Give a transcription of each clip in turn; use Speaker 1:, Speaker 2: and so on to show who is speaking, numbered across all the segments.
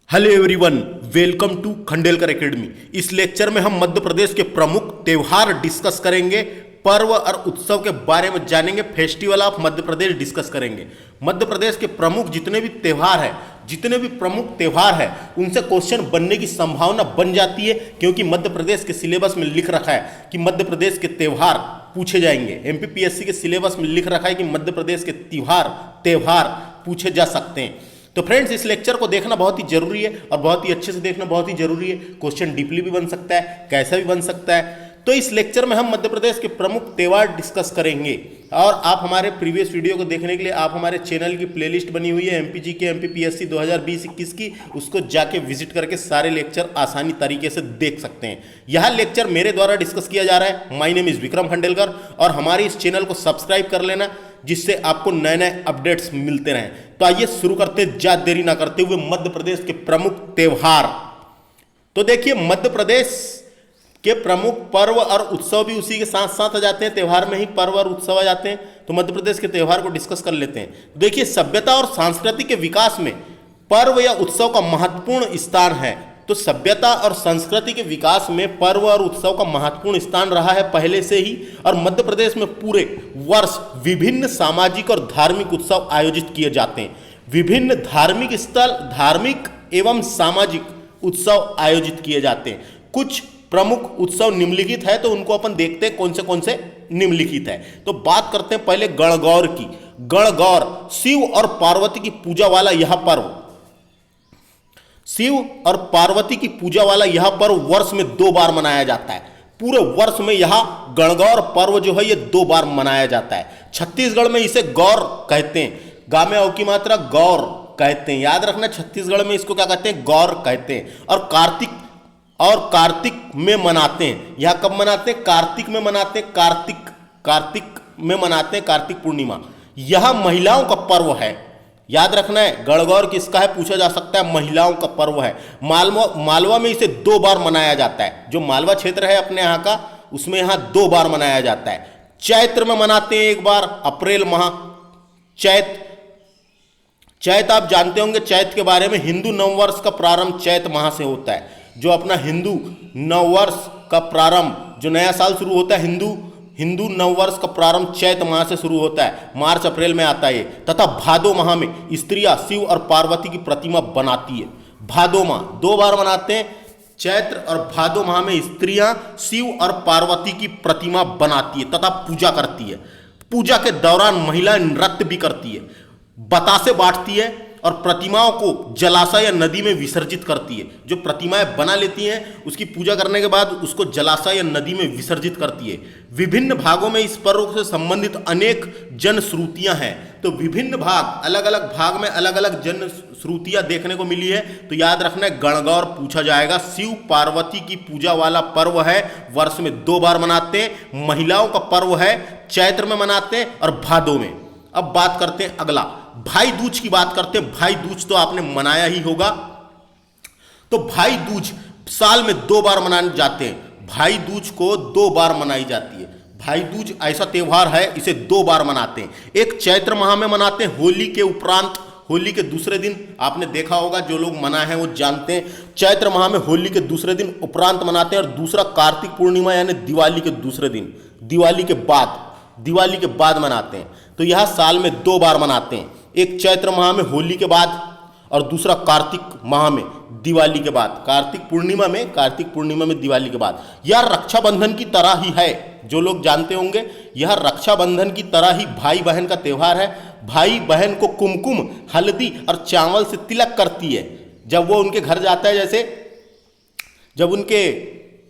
Speaker 1: Hello everyone, welcome to Khandelkar academy. इस lecture में हम मध्य प्रदेश के प्रमुख त्योहार डिस्कस करेंगे, पर्व और उत्सव के बारे में जानेंगे, festival of Madhya Pradesh discuss करेंगे। मध्य प्रदेश के प्रमुख जितने भी प्रमुख त्योहार है उनसे क्वेश्चन बनने की संभावना बन जाती है, क्योंकि मध्य प्रदेश के सिलेबस में लिख रखा है कि मध्य प्रदेश के त्योहार पूछे जाएंगे। एमपीपीएससी के सिलेबस में लिख रखा है कि मध्य प्रदेश के त्योहार पूछे जा सकते हैं। तो फ्रेंड्स, इस लेक्चर को देखना बहुत ही जरूरी है और बहुत ही अच्छे से देखना बहुत ही जरूरी है। क्वेश्चन डीपली भी बन सकता है, कैसा भी बन सकता है। तो इस लेक्चर में हम मध्य प्रदेश के प्रमुख त्योहार डिस्कस करेंगे। और आप हमारे प्रीवियस वीडियो को देखने के लिए आप हमारे चैनल की प्लेलिस्ट बनी हुई है एमपीजी के एमपीपीएससी 2020-21 की, उसको जाके विजिट करके सारे लेक्चर आसानी तरीके से देख सकते हैं। यह लेक्चर मेरे द्वारा डिस्कस किया जा रहा है। My name is Vikram Khandelkar, और हमारे इस चैनल को सब्सक्राइब कर लेना, जिससे आपको नए नए अपडेट्स मिलते रहें। तो आइए शुरू करते हैं, ज्यादा देरी ना करते हुए, मध्य प्रदेश के प्रमुख त्योहार। तो देखिए, मध्य प्रदेश के प्रमुख पर्व और उत्सव भी उसी के साथ साथ आ जाते हैं। त्योहार में ही पर्व और उत्सव आ जाते हैं। तो मध्य प्रदेश के त्योहार को डिस्कस कर लेते हैं। देखिए, सभ्यता और संस्कृति के विकास में पर्व या उत्सव का महत्वपूर्ण स्थान है। तो सभ्यता और संस्कृति के विकास में पर्व और उत्सव का महत्वपूर्ण स्थान रहा है पहले से ही। और मध्य प्रदेश में पूरे वर्ष विभिन्न सामाजिक और धार्मिक उत्सव आयोजित किए जाते हैं। विभिन्न धार्मिक एवं सामाजिक उत्सव आयोजित किए जाते हैं। कुछ प्रमुख उत्सव निम्नलिखित है, तो उनको अपन देखते हैं कौन से निम्नलिखित है। तो बात करते हैं पहले गणगौर की। गणगौर शिव और पार्वती की पूजा वाला यह पर्व, शिव और पार्वती की पूजा वाला यह पर्व वर्ष में 2 बार मनाया जाता है। पूरे वर्ष में यह गणगौर पर्व जो है ये 2 बार मनाया जाता है। छत्तीसगढ़ में इसे गौर कहते हैं। गा में औ की मात्रा गौर कहते हैं, याद रखना। छत्तीसगढ़ में इसको क्या कहते हैं? गौर कहते हैं। और कार्तिक में मनाते हैं। यह कब मनाते हैं? कार्तिक में मनाते हैं। कार्तिक में मनाते हैं, कार्तिक पूर्णिमा। यह महिलाओं का पर्व है, याद रखना है। गणगौर किसका है पूछा जा सकता है, महिलाओं का पर्व है। मालवा में इसे 2 बार मनाया जाता है। जो मालवा क्षेत्र है अपने यहाँ का, उसमें यहाँ 2 बार मनाया जाता है। चैत्र में मनाते हैं 1 बार, अप्रैल माह। चैत आप जानते होंगे, चैत के बारे में। हिंदू नववर्ष का प्रारंभ चैत माह से होता है। जो अपना हिंदू नववर्ष का प्रारंभ, जो नया साल शुरू होता है, हिंदू नववर्ष का प्रारंभ चैत माह से शुरू होता है। मार्च अप्रैल में आता है। तथा भादो माह में स्त्रियां शिव और पार्वती की प्रतिमा बनाती है। भादो माह 2 बार मनाते हैं। चैत्र और भादो माह में स्त्रियां शिव और पार्वती की प्रतिमा बनाती है तथा पूजा करती है। पूजा के दौरान महिलाएं नृत्य भी करती है, बतासे बांटती है और प्रतिमाओं को जलाशय या नदी में विसर्जित करती है। जो प्रतिमाएं बना लेती हैं उसकी पूजा करने के बाद उसको जलाशय या नदी में विसर्जित करती है। विभिन्न भागों में इस पर्व से संबंधित अनेक जनश्रुतियां हैं। तो विभिन्न भाग, अलग अलग भाग में अलग अलग जनश्रुतियां देखने को मिली है। तो याद रखना है, गणगौर पूछा जाएगा। शिव पार्वती की पूजा वाला पर्व है, वर्ष में 2 बार मनाते हैं। महिलाओं का पर्व है, चैत्र में मनाते हैं और भादो में। अब बात करते हैं अगला, भाई दूज की बात करते हैं। भाई दूज तो आपने मनाया ही होगा। तो भाई दूज साल में 2 बार मनाए जाते हैं। भाई दूज को 2 बार मनाई जाती है। भाई दूज ऐसा त्योहार है, इसे 2 बार मनाते हैं। एक चैत्र माह में मनाते हैं, होली के उपरांत, होली के दूसरे दिन। आपने देखा होगा, जो लोग मनाए हैं वो जानते हैं। चैत्र माह में होली के दूसरे दिन उपरांत मनाते हैं। और दूसरा कार्तिक पूर्णिमा यानी दिवाली के दूसरे दिन, दिवाली के बाद मनाते हैं। तो यह साल में 2 बार मनाते हैं। एक चैत्र माह में होली के बाद और दूसरा कार्तिक माह में दिवाली के बाद। कार्तिक पूर्णिमा में दिवाली के बाद। यह रक्षाबंधन की तरह ही है। जो लोग जानते होंगे, यह रक्षाबंधन की तरह ही भाई बहन का त्योहार है। भाई बहन को कुमकुम, हल्दी और चावल से तिलक करती है जब वो उनके घर जाता है। जैसे जब उनके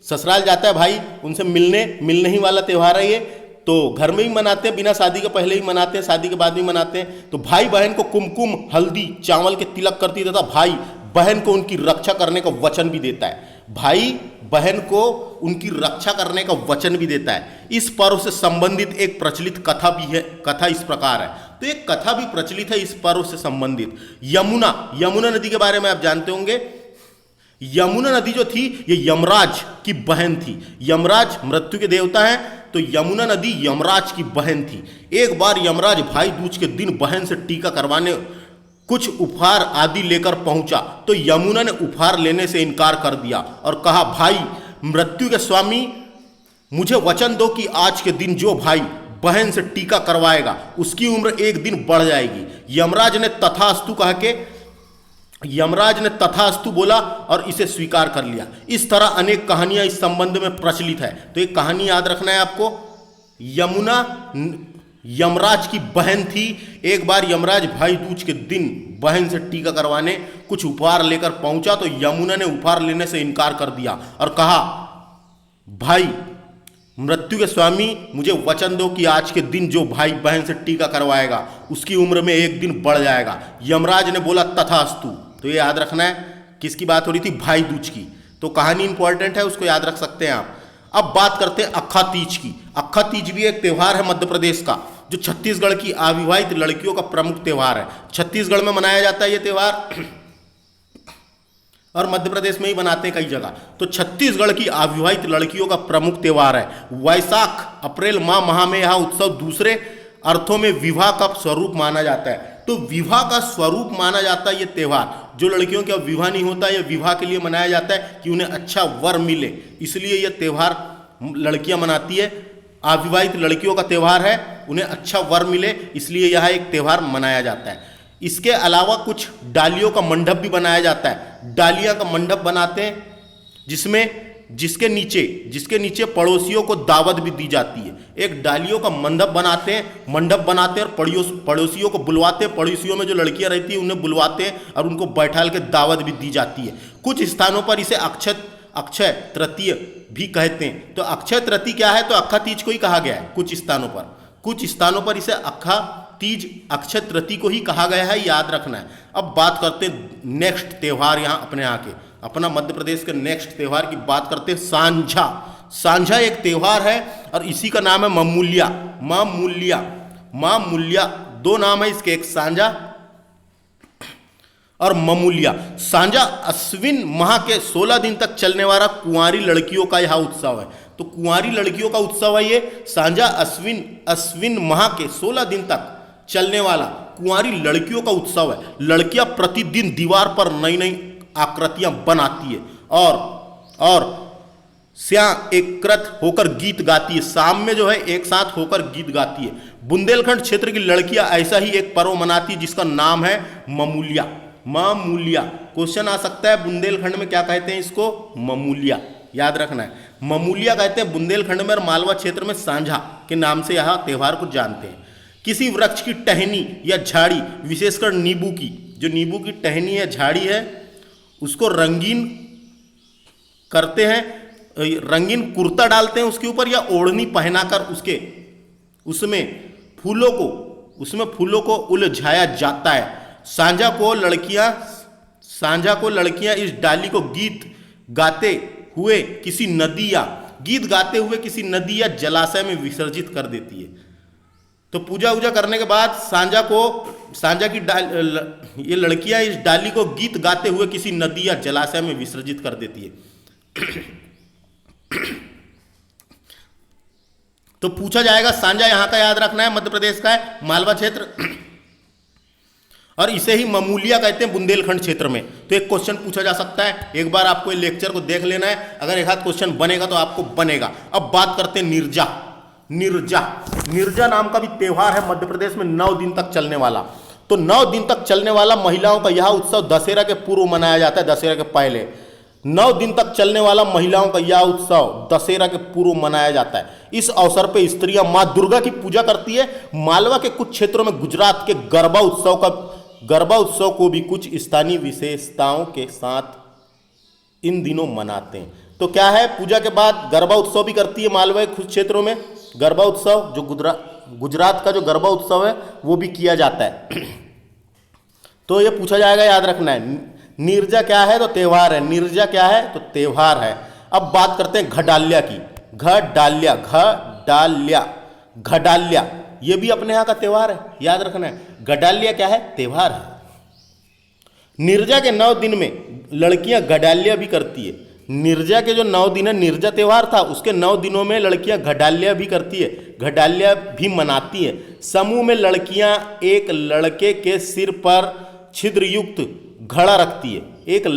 Speaker 1: ससुराल जाता है भाई, उनसे मिलने ही वाला त्योहार है ये। तो घर में ही मनाते हैं, बिना शादी के पहले ही मनाते हैं, शादी के बाद भी मनाते हैं। तो भाई बहन को कुमकुम, हल्दी, चावल के तिलक करती है तथा भाई बहन को उनकी रक्षा करने का वचन भी देता है। भाई बहन को उनकी रक्षा करने का वचन भी देता है। इस पर्व से संबंधित एक प्रचलित कथा भी है। कथा इस प्रकार है। तो एक कथा भी प्रचलित है इस पर्व से संबंधित। यमुना नदी के बारे में आप जानते होंगे। यमुना नदी जो थी ये यमराज की बहन थी। यमराज मृत्यु के देवता हैं, तो यमुना नदी यमराज की बहन थी। एक बार यमराज भाई दूज के दिन बहन से टीका करवाने कुछ उपहार आदि लेकर पहुंचा तो यमुना ने उपहार लेने से इनकार कर दिया और कहा, भाई मृत्यु के स्वामी, मुझे वचन दो कि आज के दिन जो भाई बहन से टीका करवाएगा उसकी उम्र एक दिन बढ़ जाएगी। यमराज ने तथास्तु बोला और इसे स्वीकार कर लिया। इस तरह अनेक कहानियां इस संबंध में प्रचलित है। तो एक कहानी याद रखना है आपको। यमुना यमराज की बहन थी। एक बार यमराज भाई दूज के दिन बहन से टीका करवाने कुछ उपहार लेकर पहुंचा तो यमुना ने उपहार लेने से इनकार कर दिया और कहा, भाई मृत्यु के स्वामी, मुझे वचन दो कि आज के दिन जो भाई बहन से टीका करवाएगा उसकी उम्र में एक दिन बढ़ जाएगा। यमराज ने बोला, तथास्तु। तो ये याद रखना है, किसकी बात हो रही थी? भाई दूज की। तो कहानी इंपॉर्टेंट है, उसको याद रख सकते हैं आप। अब बात करते हैं अक्खा तीज की। अक्खा तीज भी एक त्यौहार है मध्य प्रदेश का, जो छत्तीसगढ़ की अविवाहित लड़कियों का प्रमुख त्यौहार है। छत्तीसगढ़ में मनाया जाता है ये त्यौहार और मध्य प्रदेश में ही बनाते हैं कई जगह। तो छत्तीसगढ़ की अविवाहित लड़कियों का प्रमुख त्यौहार है। वैशाख अप्रैल माह में यह उत्सव दूसरे अर्थों में विवाह का स्वरूप माना जाता है। तो विवाह का स्वरूप माना जाता है ये त्यौहार। जो लड़कियों का विवाह नहीं होता, यह विवाह के लिए मनाया जाता है कि उन्हें अच्छा वर मिले, इसलिए यह त्यौहार लड़कियां मनाती है। अविवाहित लड़कियों का त्यौहार है, उन्हें अच्छा वर मिले, इसलिए यह एक त्यौहार मनाया जाता है। इसके अलावा कुछ डालियों का मंडप भी बनाया जाता है। डालियां का मंडप बनाते हैं जिसके नीचे पड़ोसियों को दावत भी दी जाती है। एक डालियों का मंडप बनाते हैं और पड़ोसियों को बुलवाते हैं। पड़ोसियों में जो लड़कियां रहती हैं उन्हें बुलवाते हैं और उनको बैठाल के दावत भी दी जाती है। कुछ स्थानों पर इसे अक्षय तृतीय भी कहते हैं। तो अक्षय तृतीय क्या है? तो अक्खा तीज को ही कहा गया है। कुछ स्थानों पर इसे अक्खा तीज अक्षय तृतीय को ही कहा गया है, याद रखना है। अब बात करते हैं नेक्स्ट त्यौहार, अपना मध्य प्रदेश के नेक्स्ट त्यौहार की बात करते हैं। सांझा एक त्यौहार है और इसी का नाम है मामूलिया। दो नाम है इसके, एक सांझा और ममूलिया। सांझा अश्विन माह के 16 दिन तक चलने वाला कुंवारी लड़कियों का यह उत्सव है। तो कुंवारी लड़कियों का उत्सव है ये सांझा। अश्विन माह के 16 दिन तक चलने वाला कुंवारी लड़कियों का उत्सव है। लड़कियां प्रतिदिन दीवार पर नई नई आकृतियां बनाती है और एकत्र होकर गीत गाती है। शाम में जो है एक साथ होकर गीत गाती है। बुंदेलखंड क्षेत्र की लड़कियां ऐसा ही एक पर्व मनाती है जिसका नाम है ममूलिया। क्वेश्चन आ सकता है, बुंदेलखंड में क्या कहते हैं इसको? ममूलिया, याद रखना है। ममूलिया कहते हैं बुंदेलखंड में और मालवा क्षेत्र में सांझा के नाम से यह त्यौहार को जानते हैं। किसी वृक्ष की टहनी या झाड़ी, विशेषकर नींबू की टहनी या झाड़ी है, उसको रंगीन करते हैं, रंगीन कुर्ता डालते हैं उसके ऊपर या ओढ़नी पहनाकर उसमें फूलों को उलझाया जाता है। सांझा को लड़कियां इस डाली को गीत गाते हुए किसी नदी या जलाशय में विसर्जित कर देती है। तो पूजा वूजा करने के बाद ये लड़कियां इस डाली को गीत गाते हुए किसी नदी या जलाशय में विसर्जित कर देती है। तो पूछा जाएगा, सांझा यहां का याद रखना है, मध्य प्रदेश का है, मालवा क्षेत्र, और इसे ही ममूलिया कहते हैं बुंदेलखंड क्षेत्र में। तो एक क्वेश्चन पूछा जा सकता है, एक बार आपको ये लेक्चर को देख लेना है, अगर एक आध क्वेश्चन बनेगा तो आपको बनेगा। अब बात करते हैं निर्जा नाम का भी त्यौहार है मध्य प्रदेश में, 9 दिन तक चलने वाला। तो 9 दिन तक चलने वाला महिलाओं का यह उत्सव दशहरा के पूर्व मनाया जाता है, दशहरा के पहले। 9 दिन तक चलने वाला महिलाओं का यह उत्सव दशहरा के पूर्व मनाया जाता है। इस अवसर पर स्त्रियां मां दुर्गा की पूजा करती है। मालवा के कुछ क्षेत्रों में गुजरात के गरबा उत्सव को भी कुछ स्थानीय विशेषताओं के साथ इन दिनों मनाते हैं। तो क्या है, पूजा के बाद गरबा उत्सव भी करती है मालवा के कुछ क्षेत्रों में। गरबा उत्सव जो गुजरात का जो गरबा उत्सव है वो भी किया जाता है। तो ये पूछा जाएगा, याद रखना है। निर्जा क्या है? तो त्यौहार है। निर्जा क्या है? तो त्यौहार है। अब बात करते हैं घडाल्या की। घडाल्या ये भी अपने यहाँ का त्यौहार है, याद रखना है। घडाल्या क्या है? त्यौहार है। निर्जा के 9 दिन में लड़कियां घडाल्या भी करती है। निर्जा के जो 9 दिन है, निर्जा त्यौहार था, उसके 9 दिनों में लड़कियां घडाल्या भी करती है, घडाल्या भी मनाती है। समूह में लड़कियां एक लड़के के सिर पर छिद्रयुक्त घड़ा रखती है। एक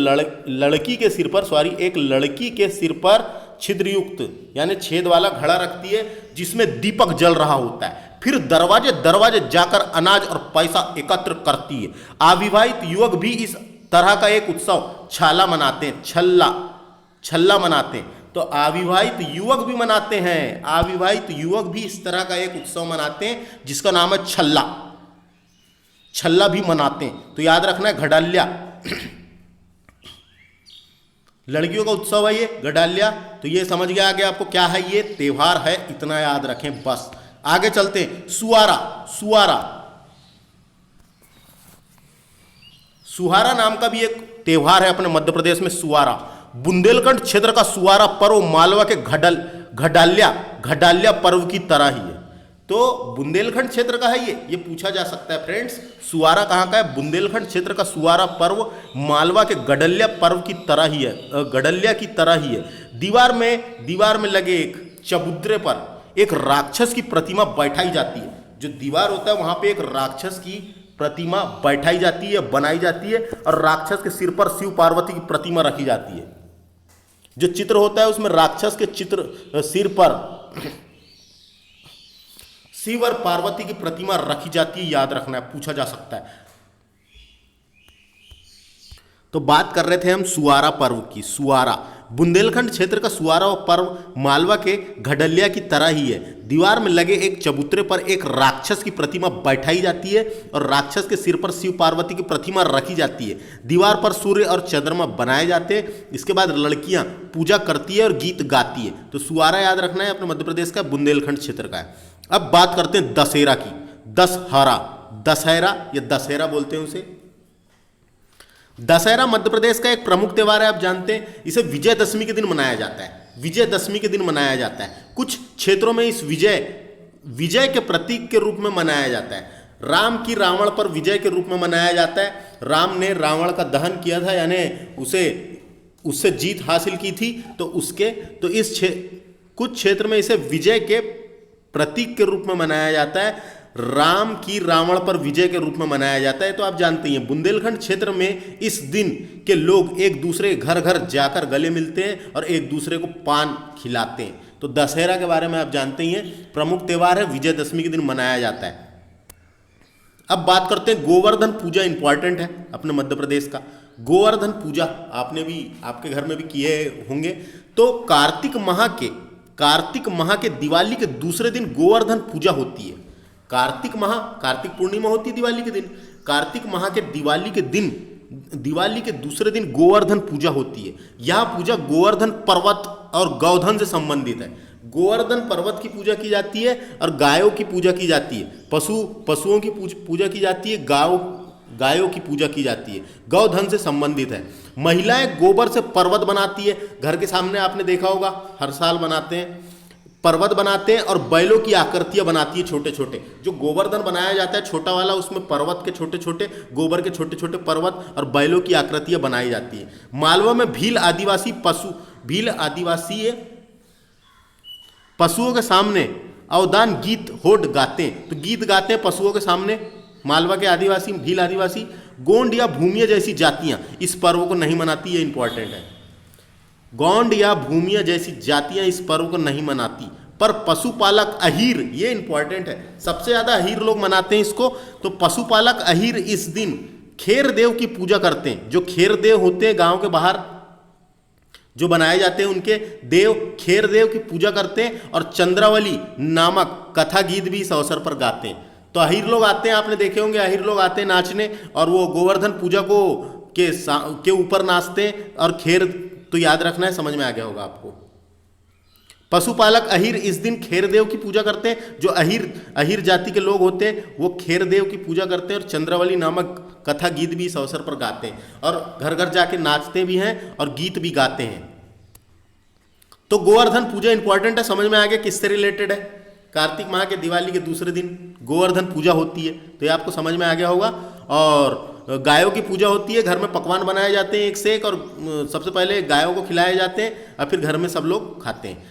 Speaker 1: लड़की के सिर पर एक लड़की के सिर पर छिद्रयुक्त यानी छेद वाला घड़ा रखती है जिसमें दीपक जल रहा होता है। फिर दरवाजे दरवाजे जाकर अनाज और पैसा एकत्र करती है। अविवाहित युवक भी इस तरह का एक उत्सव छाला मनाते हैं, छल्ला मनाते हैं। तो अविवाहित युवक भी मनाते हैं, अविवाहित युवक भी इस तरह का एक उत्सव मनाते हैं जिसका नाम है छल्ला भी मनाते हैं। तो याद रखना है घडाल्या लड़कियों का उत्सव है ये घडाल्या। तो ये समझ गया आगे आपको क्या है, ये त्योहार है, इतना याद रखें बस। आगे चलते हैं। सुहारा नाम का भी एक त्योहार है अपने मध्य प्रदेश में। सुहारा बुंदेलखंड क्षेत्र का सुहारा पर्व मालवा के घडाल्या पर्व की तरह ही है। तो बुंदेलखंड क्षेत्र का है ये पूछा जा सकता है फ्रेंड्स। सुहारा कहाँ का है? बुंदेलखंड क्षेत्र का सुहारा पर्व मालवा के घडाल्या पर्व की तरह ही है, घडाल्या की तरह ही है। दीवार में लगे एक चबूतरे पर एक राक्षस की प्रतिमा बैठाई जाती है। जो दीवार होता है वहां पे एक राक्षस की प्रतिमा बैठाई जाती है, बनाई जाती है, और राक्षस के सिर पर शिव पार्वती की प्रतिमा रखी जाती है। जो चित्र होता है उसमें राक्षस के चित्र सिर पर शिव और पार्वती की प्रतिमा रखी जाती है, याद रखना है, पूछा जा सकता है। तो बात कर रहे थे हम सुहारा पर्व की। सुहारा बुंदेलखंड क्षेत्र का सुहारा पर्व मालवा के घडाल्या की तरह ही है। दीवार में लगे एक चबूतरे पर एक राक्षस की प्रतिमा बैठाई जाती है और राक्षस के सिर पर शिव पार्वती की प्रतिमा रखी जाती है। दीवार पर सूर्य और चंद्रमा बनाए जाते हैं। इसके बाद लड़कियां पूजा करती है और गीत गाती है। तो सुहारा याद रखना है, अपने मध्य प्रदेश का बुंदेलखंड क्षेत्र का है। अब बात करते हैं दशहरा की। दशहरा या दशहरा बोलते हैं उसे। दशहरा मध्य प्रदेश का एक प्रमुख त्योहार है, आप जानते हैं। इसे विजयदशमी के दिन मनाया जाता है। विजयदशमी के दिन मनाया जाता है। कुछ क्षेत्रों में इस विजय के प्रतीक के रूप में मनाया जाता है। राम की रावण पर विजय के रूप में मनाया जाता है। राम ने रावण का दहन किया था, यानी उससे जीत हासिल की थी। तो इस कुछ क्षेत्र में इसे विजय के प्रतीक के रूप में मनाया जाता है। राम की रावण पर विजय के रूप में मनाया जाता है। तो आप जानते हैं बुंदेलखंड क्षेत्र में इस दिन के लोग एक दूसरे घर घर जाकर गले मिलते हैं और एक दूसरे को पान खिलाते हैं। तो दशहरा के बारे में आप जानते ही हैं, प्रमुख त्योहार है, विजयदशमी के दिन मनाया जाता है। अब बात करते हैं गोवर्धन पूजा। इंपॉर्टेंट है अपने मध्य प्रदेश का। गोवर्धन पूजा आपके घर में भी किए होंगे। तो कार्तिक माह के दिवाली के दूसरे दिन गोवर्धन पूजा होती है। कार्तिक पूर्णिमा होती है दिवाली के दिन। कार्तिक माह के दिवाली के दूसरे दिन गोवर्धन पूजा होती है। यह पूजा गोवर्धन पर्वत और गोधन से संबंधित है। गोवर्धन पर्वत की पूजा की जाती है और गायों की पूजा की जाती है। पशुओं की पूजा की जाती है, गायों की पूजा की जाती है। गौधन से संबंधित है। महिलाएं गोबर से पर्वत बनाती है। घर के सामने आपने देखा होगा, हर साल बनाते हैं, पर्वत बनाते हैं और बैलों की आकृतियां बनाती है छोटे छोटे। जो गोवर्धन बनाया जाता है छोटा वाला, उसमें पर्वत के छोटे छोटे, गोबर के छोटे छोटे पर्वत और बैलों की आकृतियां बनाई जाती है। मालवा में भील आदिवासी पशुओं के सामने अवदान गीत होड गाते हैं। तो गीत गाते हैं पशुओं के सामने मालवा के आदिवासी, भील आदिवासी। गोंड या भूमिया जैसी जातियां इस पर्व को नहीं मनाती, ये इंपॉर्टेंट है। गोंड या भूमिया जैसी जातियां इस पर्व को नहीं मनाती, पर पशुपालक अहीर, ये इंपॉर्टेंट है, सबसे ज्यादा अहीर लोग मनाते हैं इसको। तो पशुपालक अहीर इस दिन खेर देव की पूजा करते हैं। जो खेर देव होते हैं गांव के बाहर जो बनाए जाते हैं, उनके देव खेर देव की पूजा करते हैं और चंद्रावली नामक कथा गीत भी इस अवसर पर गाते हैं। तो अहीर लोग आते हैं, आपने देखे होंगे, अहीर लोग आते हैं नाचने और वो गोवर्धन पूजा को के ऊपर नाचते हैं और खेर, तो याद रखना है, समझ में आ गया होगा आपको। पशुपालक अहीर इस दिन खेरदेव की पूजा करते हैं। जो अहीर जाति के लोग होते हैं वो खेरदेव की पूजा करते हैं और चंद्रावली नामक कथा गीत भी इस अवसर पर गाते हैं और घर घर जाके नाचते भी हैं और गीत भी गाते हैं। तो गोवर्धन पूजा इंपॉर्टेंट है, समझ में आ गया किससे रिलेटेड है। कार्तिक माह के दिवाली के दूसरे दिन गोवर्धन पूजा होती है, तो ये आपको समझ में आ गया होगा। और गायों की पूजा होती है, घर में पकवान बनाए जाते हैं एक से एक, और सबसे पहले गायों को खिलाए जाते हैं और फिर घर में सब लोग खाते हैं।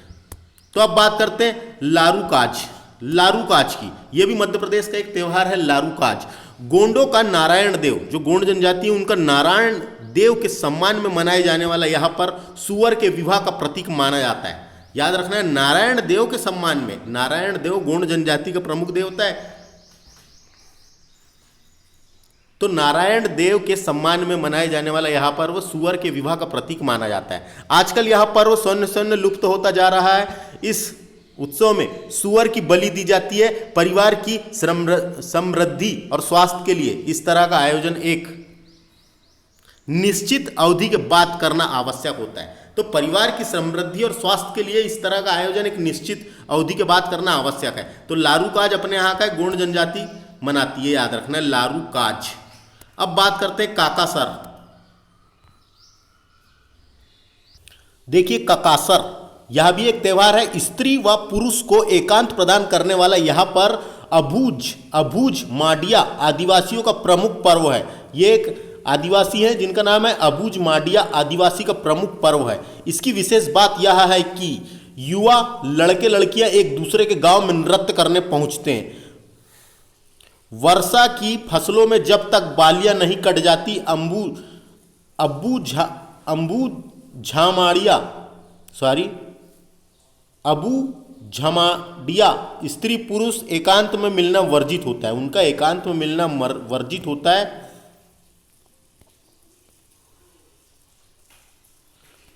Speaker 1: तो अब बात करते हैं लारूकाज की। ये भी मध्य प्रदेश का एक त्यौहार है, लारूकाज। गोंडों का नारायण देव, जो गोंड जनजाति है उनका नारायण देव के सम्मान में मनाए जाने वाला यहाँ पर सूअर के विवाह का प्रतीक माना जाता है। याद रखना है, नारायण देव के सम्मान में। नारायण देव गोंड जनजाति का प्रमुख देवता है, तो नारायण देव के सम्मान में मनाए जाने वाला यह पर्व सूअर के विवाह का प्रतीक माना जाता है। आजकल यह पर्व शून्य शून्य लुप्त होता जा रहा है। इस उत्सव में सूअर की बलि दी जाती है। परिवार की समृद्धि और स्वास्थ्य के लिए इस तरह का आयोजन एक निश्चित अवधि के बाद करना आवश्यक होता है। तो परिवार की समृद्धि और स्वास्थ्य के लिए इस तरह का आयोजन एक निश्चित अवधि के बाद करना आवश्यक है। तो लारू काज अपने यहाँ का गोंड जनजाति मनाती है, याद रखना है, लारू काज। अब बात करते हैं काकासर। देखिए काकासर, यह भी एक त्योहार है। स्त्री व पुरुष को एकांत प्रदान करने वाला यह पर अबूझ माडिया आदिवासियों का प्रमुख पर्व है। ये एक आदिवासी है जिनका नाम है अबूझ माडिया, आदिवासी का प्रमुख पर्व है। इसकी विशेष बात यह है कि युवा लड़के लड़कियां एक दूसरे के गांव में नृत्य करने पहुंचते हैं। वर्षा की फसलों में जब तक बालियां नहीं कट जाती, अबू झमाडिया स्त्री पुरुष एकांत में मिलना वर्जित होता है। उनका एकांत में मिलना वर्जित होता है।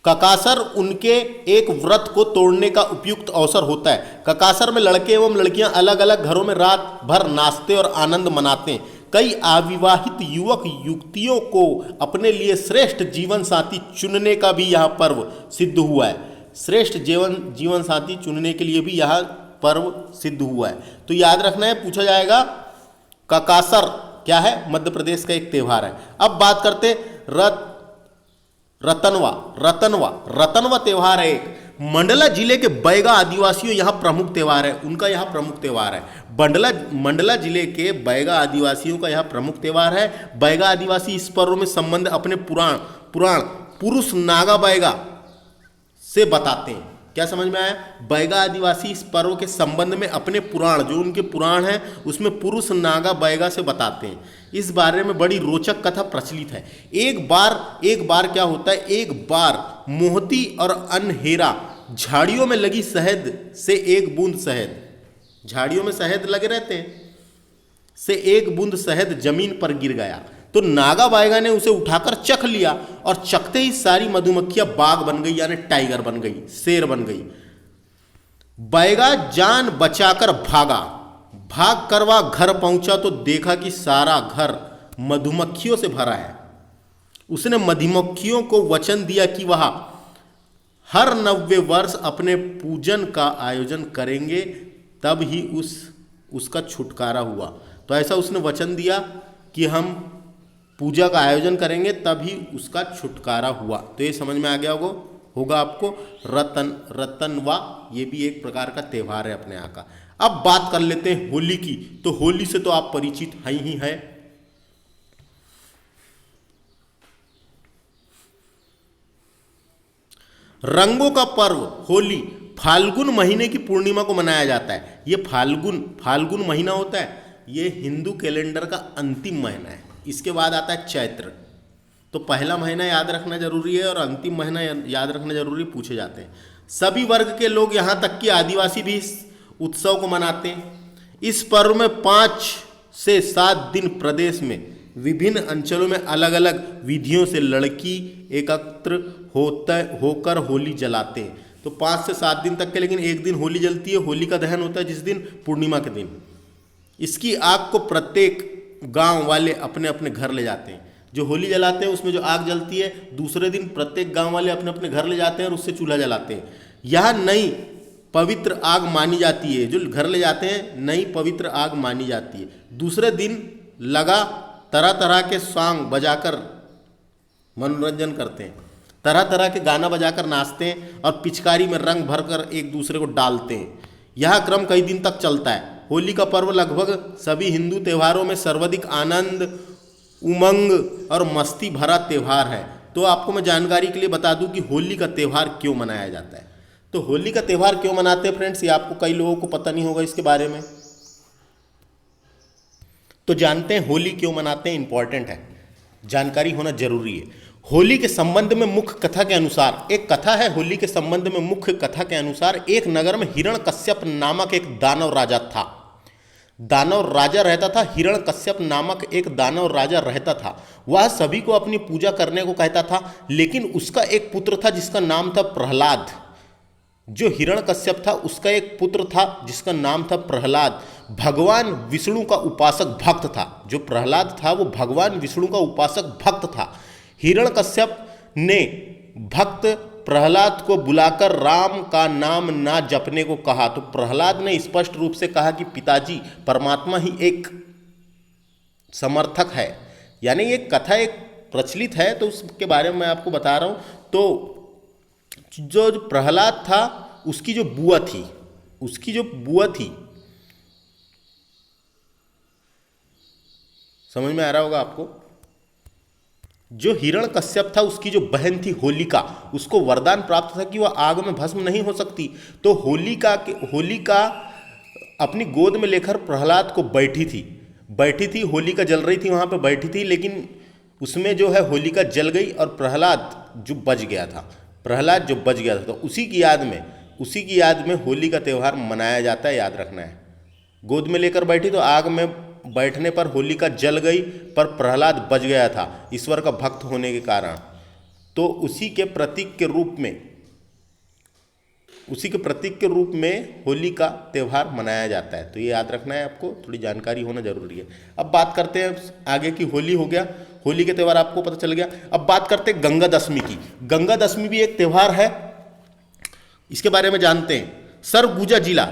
Speaker 1: ककासर उनके एक व्रत को तोड़ने का उपयुक्त अवसर होता है। ककासर में लड़के एवं लड़कियां अलग अलग घरों में रात भर नाचते और आनंद मनाते हैं। कई अविवाहित युवक युवतियों को अपने लिए श्रेष्ठ जीवन साथी चुनने का भी यह पर्व सिद्ध हुआ है। श्रेष्ठ जीवन साथी चुनने के लिए भी यह पर्व सिद्ध हुआ है। तो याद रखना है, पूछा जाएगा ककासर क्या है, मध्य प्रदेश का एक त्योहार है। अब बात करते रतनवा त्योहार है एक मंडला जिले के बैगा आदिवासियों यहाँ प्रमुख त्योहार है। उनका यह प्रमुख त्योहार है। मंडला जिले के बैगा आदिवासियों का यह प्रमुख त्योहार है। बैगा आदिवासी इस पर्व में संबंध अपने पुराण पुरुष नागा बैगा से बताते हैं। क्या समझ में आया? बैगा आदिवासी इस पर्व के संबंध में अपने पुराण, जो उनके पुराण है उसमें पुरुष नागा बैगा से बताते हैं। इस बारे में बड़ी रोचक कथा प्रचलित है। एक बार क्या होता है, एक बार मोहती और अनहेरा झाड़ियों में लगी शहद से एक बूंद शहद, झाड़ियों में शहद लगे रहते हैं, से एक बूंद शहद जमीन पर गिर गया। तो नागा बायगा ने उसे उठाकर चख लिया और चखते ही सारी मधुमक्खियां बाघ बन गई, यानी टाइगर बन गई, शेर बन गई। बैगा जान बचाकर भाग कर वह घर पहुंचा तो देखा कि सारा घर मधुमक्खियों से भरा है। उसने मधुमक्खियों को वचन दिया कि वह हर 90 वर्ष अपने पूजन का आयोजन करेंगे, तब ही उसका छुटकारा हुआ। तो ऐसा उसने वचन दिया कि हम पूजा का आयोजन करेंगे, तभी उसका छुटकारा हुआ। तो ये समझ में आ गया होगा आपको। रतनवा ये भी एक प्रकार का त्यौहार है अपने यहाँ का। अब बात कर लेते हैं होली की। तो होली से तो आप परिचित ही हैं। रंगों का पर्व होली फाल्गुन महीने की पूर्णिमा को मनाया जाता है। ये फाल्गुन महीना होता है, ये हिंदू कैलेंडर का अंतिम महीना है। इसके बाद आता है चैत्र। तो पहला महीना याद रखना जरूरी है और अंतिम महीना याद रखना जरूरी, पूछे जाते हैं। सभी वर्ग के लोग यहाँ तक कि आदिवासी भी इस उत्सव को मनाते हैं। इस पर्व में 5 से 7 दिन प्रदेश में विभिन्न अंचलों में अलग अलग विधियों से लड़की एकत्र होकर होली जलाते हैं। तो 5 से 7 दिन तक के, लेकिन एक दिन होली जलती है। होली का दहन होता है जिस दिन, पूर्णिमा के दिन। इसकी आग को प्रत्येक गांव वाले अपने अपने घर ले जाते हैं। जो होली जलाते हैं उसमें जो आग जलती है, दूसरे दिन प्रत्येक गांव वाले अपने अपने घर ले जाते हैं और उससे चूल्हा जलाते हैं। यह नई पवित्र आग मानी जाती है। जो घर ले जाते हैं नई पवित्र आग मानी जाती है। दूसरे दिन लगा तरह तरह के सॉन्ग बजाकर मनोरंजन करते हैं। तरह तरह के गाना बजाकर नाचते हैं और पिचकारी में रंग भरकर एक दूसरे को डालते हैं। यह क्रम कई दिन तक चलता है। होली का पर्व लगभग सभी हिंदू त्योहारों में सर्वाधिक आनंद, उमंग और मस्ती भरा त्यौहार है। तो आपको मैं जानकारी के लिए बता दूं कि होली का त्यौहार क्यों मनाया जाता है। तो होली का त्यौहार क्यों मनाते हैं फ्रेंड्स, ये आपको कई लोगों को पता नहीं होगा इसके बारे में। तो जानते हैं होली क्यों मनाते हैं, इंपॉर्टेंट है, जानकारी होना जरूरी है। होली के संबंध में मुख्य कथा के अनुसार, एक कथा है होली के संबंध में मुख्य कथा के अनुसार, एक नगर में हिरण्यकश्यप नामक एक दानव राजा था। दानव राजा रहता था, हिरण्यकश्यप नामक एक दानव राजा रहता था। वह सभी को अपनी पूजा करने को कहता था, लेकिन उसका एक पुत्र था जिसका नाम था प्रहलाद। जो हिरण्यकश्यप था उसका एक पुत्र था जिसका नाम था प्रहलाद, भगवान विष्णु का उपासक भक्त था। जो प्रहलाद था वो भगवान विष्णु का उपासक भक्त था। हिरण्यकश्यप ने भक्त प्रहलाद को बुलाकर राम का नाम ना जपने को कहा, तो प्रहलाद ने स्पष्ट रूप से कहा कि पिताजी, परमात्मा ही एक समर्थक है। यानी ये कथा एक प्रचलित है, तो उसके बारे में मैं आपको बता रहा हूं। तो जो प्रहलाद था उसकी जो बुआ थी, समझ में आ रहा होगा आपको। जो हिरण्यकश्यप था उसकी जो बहन थी होलिका, उसको वरदान प्राप्त था कि वह आग में भस्म नहीं हो सकती। तो होलिका अपनी गोद में लेकर प्रहलाद को बैठी थी। होलिका जल रही थी, वहां पे बैठी थी, लेकिन उसमें जो है होलिका जल गई और प्रहलाद जो बच गया था। तो उसी की याद में होली का त्यौहार मनाया जाता है, याद रखना है। गोद में लेकर बैठी तो आग में बैठने पर होलिका जल गई, पर प्रहलाद बच गया था ईश्वर का भक्त होने के कारण। तो उसी के प्रतीक के रूप में होली का त्यौहार मनाया जाता है। तो ये याद रखना है आपको, थोड़ी जानकारी होना जरूरी है। अब बात करते हैं आगे की, होली हो गया, होली के त्यौहार आपको पता चल गया। अब बात करते हैं गंगा दशमी की। गंगा दशमी भी एक त्यौहार है, इसके बारे में जानते हैं। सरगुजा जिला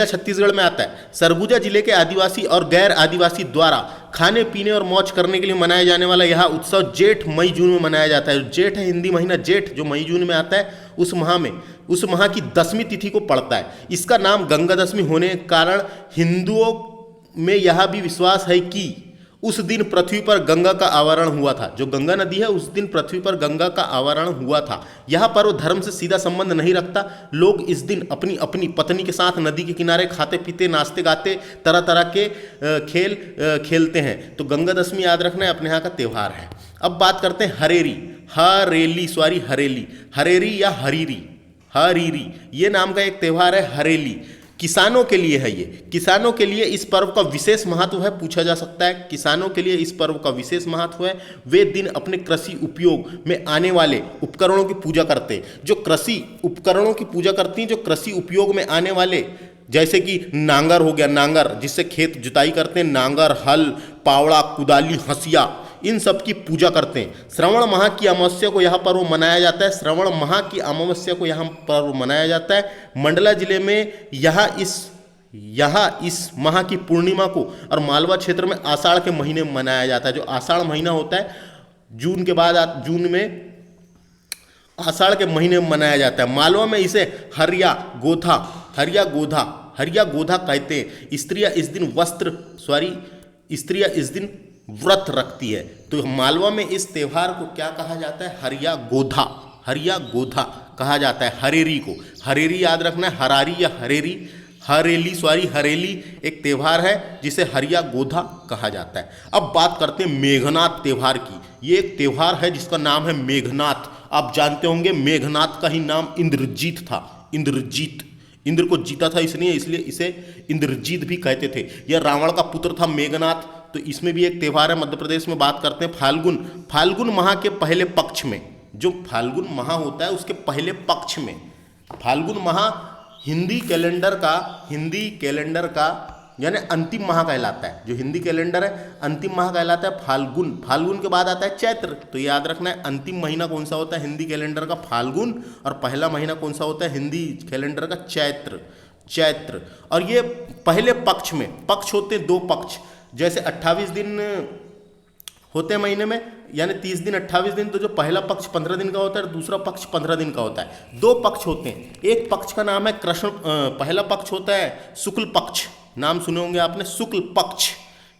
Speaker 1: छत्तीसगढ़ में आता है। सरगुजा जिले के आदिवासी और गैर आदिवासी द्वारा खाने पीने और मौज करने के लिए मनाया जाने वाला यह उत्सव जेठ मई जून में मनाया जाता है। जेठ है हिंदी महीना जेठ, जो मई जून में आता है, उस माह की 10वीं तिथि को पड़ता है। इसका नाम गंगा दशमी होने के कारण हिंदुओं में यह भी विश्वास है कि उस दिन पृथ्वी पर गंगा का आवरण हुआ था। जो गंगा नदी है, उस दिन पृथ्वी पर गंगा का आवरण हुआ था। यह पर्व धर्म से सीधा संबंध नहीं रखता। लोग इस दिन अपनी अपनी पत्नी के साथ नदी के किनारे खाते पीते नाचते गाते तरह तरह के खेल खेलते हैं। तो गंगा दशमी याद रखना है, अपने यहाँ का त्यौहार है। अब बात करते हैं हरेरी या हरीरी, ये नाम का एक त्यौहार है हरेली। किसानों के लिए है ये। किसानों के लिए इस पर्व का विशेष महत्व है, पूछा जा सकता है। किसानों के लिए इस पर्व का विशेष महत्व है। वे दिन अपने कृषि उपयोग में आने वाले उपकरणों की पूजा करते हैं। जो कृषि उपकरणों की पूजा करती हैं, जो कृषि उपयोग में आने वाले, जैसे कि नांगर हो गया, नांगर जिससे खेत जुताई करते हैं, नांगर, हल, पावड़ा, कुदाली, हंसिया, इन सब की पूजा करते हैं। श्रवण माह की अमावस्या को यह पर्व मनाया जाता है। मंडला जिले में इस माह की पूर्णिमा को और मालवा क्षेत्र में आषाढ़ के महीने में मनाया जाता है। जो आषाढ़ महीना होता है, जून में आषाढ़ के महीने में मनाया जाता है। मालवा में इसे हरिया गोधा कहते हैं। स्त्रियां इस दिन व्रत रखती है। तो मालवा में इस त्यौहार को क्या कहा जाता है? हरिया गोधा कहा जाता है। हरेरी को, हरेरी याद रखना है, हरेली एक त्यौहार है जिसे हरिया गोधा कहा जाता है। अब बात करते हैं मेघनाथ त्यौहार की। ये एक त्यौहार है जिसका नाम है मेघनाथ। आप जानते होंगे मेघनाथ का ही नाम इंद्रजीत था। इंद्र को जीता था इसलिए इसे इंद्रजीत भी कहते थे। यह रावण का पुत्र था मेघनाथ। तो इसमें भी एक त्यौहार है। मध्य प्रदेश में बात करते हैं फाल्गुन माह के पहले पक्ष में, जो फाल्गुन माह होता है उसके पहले पक्ष में, फाल्गुन माह हिंदी कैलेंडर का यानी अंतिम माह कहलाता है। जो हिंदी कैलेंडर है अंतिम माह कहलाता है फाल्गुन के बाद आता है चैत्र। तो याद रखना है, अंतिम महीना कौन सा होता है हिंदी कैलेंडर का? फाल्गुन। और पहला महीना कौन सा होता है हिंदी कैलेंडर का? चैत्र। और ये पहले पक्ष में, पक्ष होते हैं 2 पक्ष। जैसे 28 दिन होते हैं महीने में, यानी 30 दिन 28 दिन। तो जो पहला पक्ष 15 दिन का होता है, दूसरा पक्ष 15 दिन का होता है। 2 पक्ष होते हैं। एक पक्ष का नाम है कृष्ण, पहला पक्ष होता है शुक्ल पक्ष, नाम सुने होंगे आपने, शुक्ल पक्ष।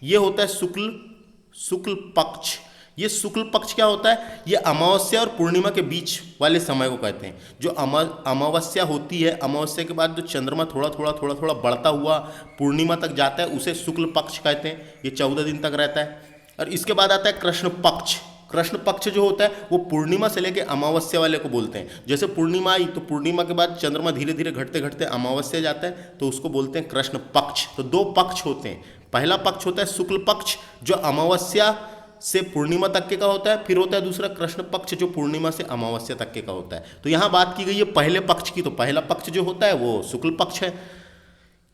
Speaker 1: ये होता है शुक्ल पक्ष। ये शुक्ल पक्ष क्या होता है? ये अमावस्या और पूर्णिमा के बीच वाले समय को कहते हैं। जो अमावस्या होती है, अमावस्या के बाद जो चंद्रमा थोड़ा थोड़ा बढ़ता हुआ पूर्णिमा तक जाता है, उसे शुक्ल पक्ष कहते हैं। ये 14 दिन तक रहता है। और इसके बाद आता है कृष्ण पक्ष। कृष्ण पक्ष जो होता है वो पूर्णिमा से लेकर अमावस्या वाले को बोलते हैं। जैसे पूर्णिमा आई तो पूर्णिमा के बाद चंद्रमा धीरे धीरे घटते घटते अमावस्या जाता है, तो उसको बोलते हैं कृष्ण पक्ष। तो दो पक्ष होते हैं। पहला पक्ष होता है शुक्ल पक्ष, जो अमावस्या से पूर्णिमा तक के का होता है। फिर होता है दूसरा कृष्ण पक्ष, जो पूर्णिमा से अमावस्या तक के का होता है। तो यहाँ बात की गई है पहले पक्ष की, तो पहला पक्ष जो होता है वो शुक्ल पक्ष है।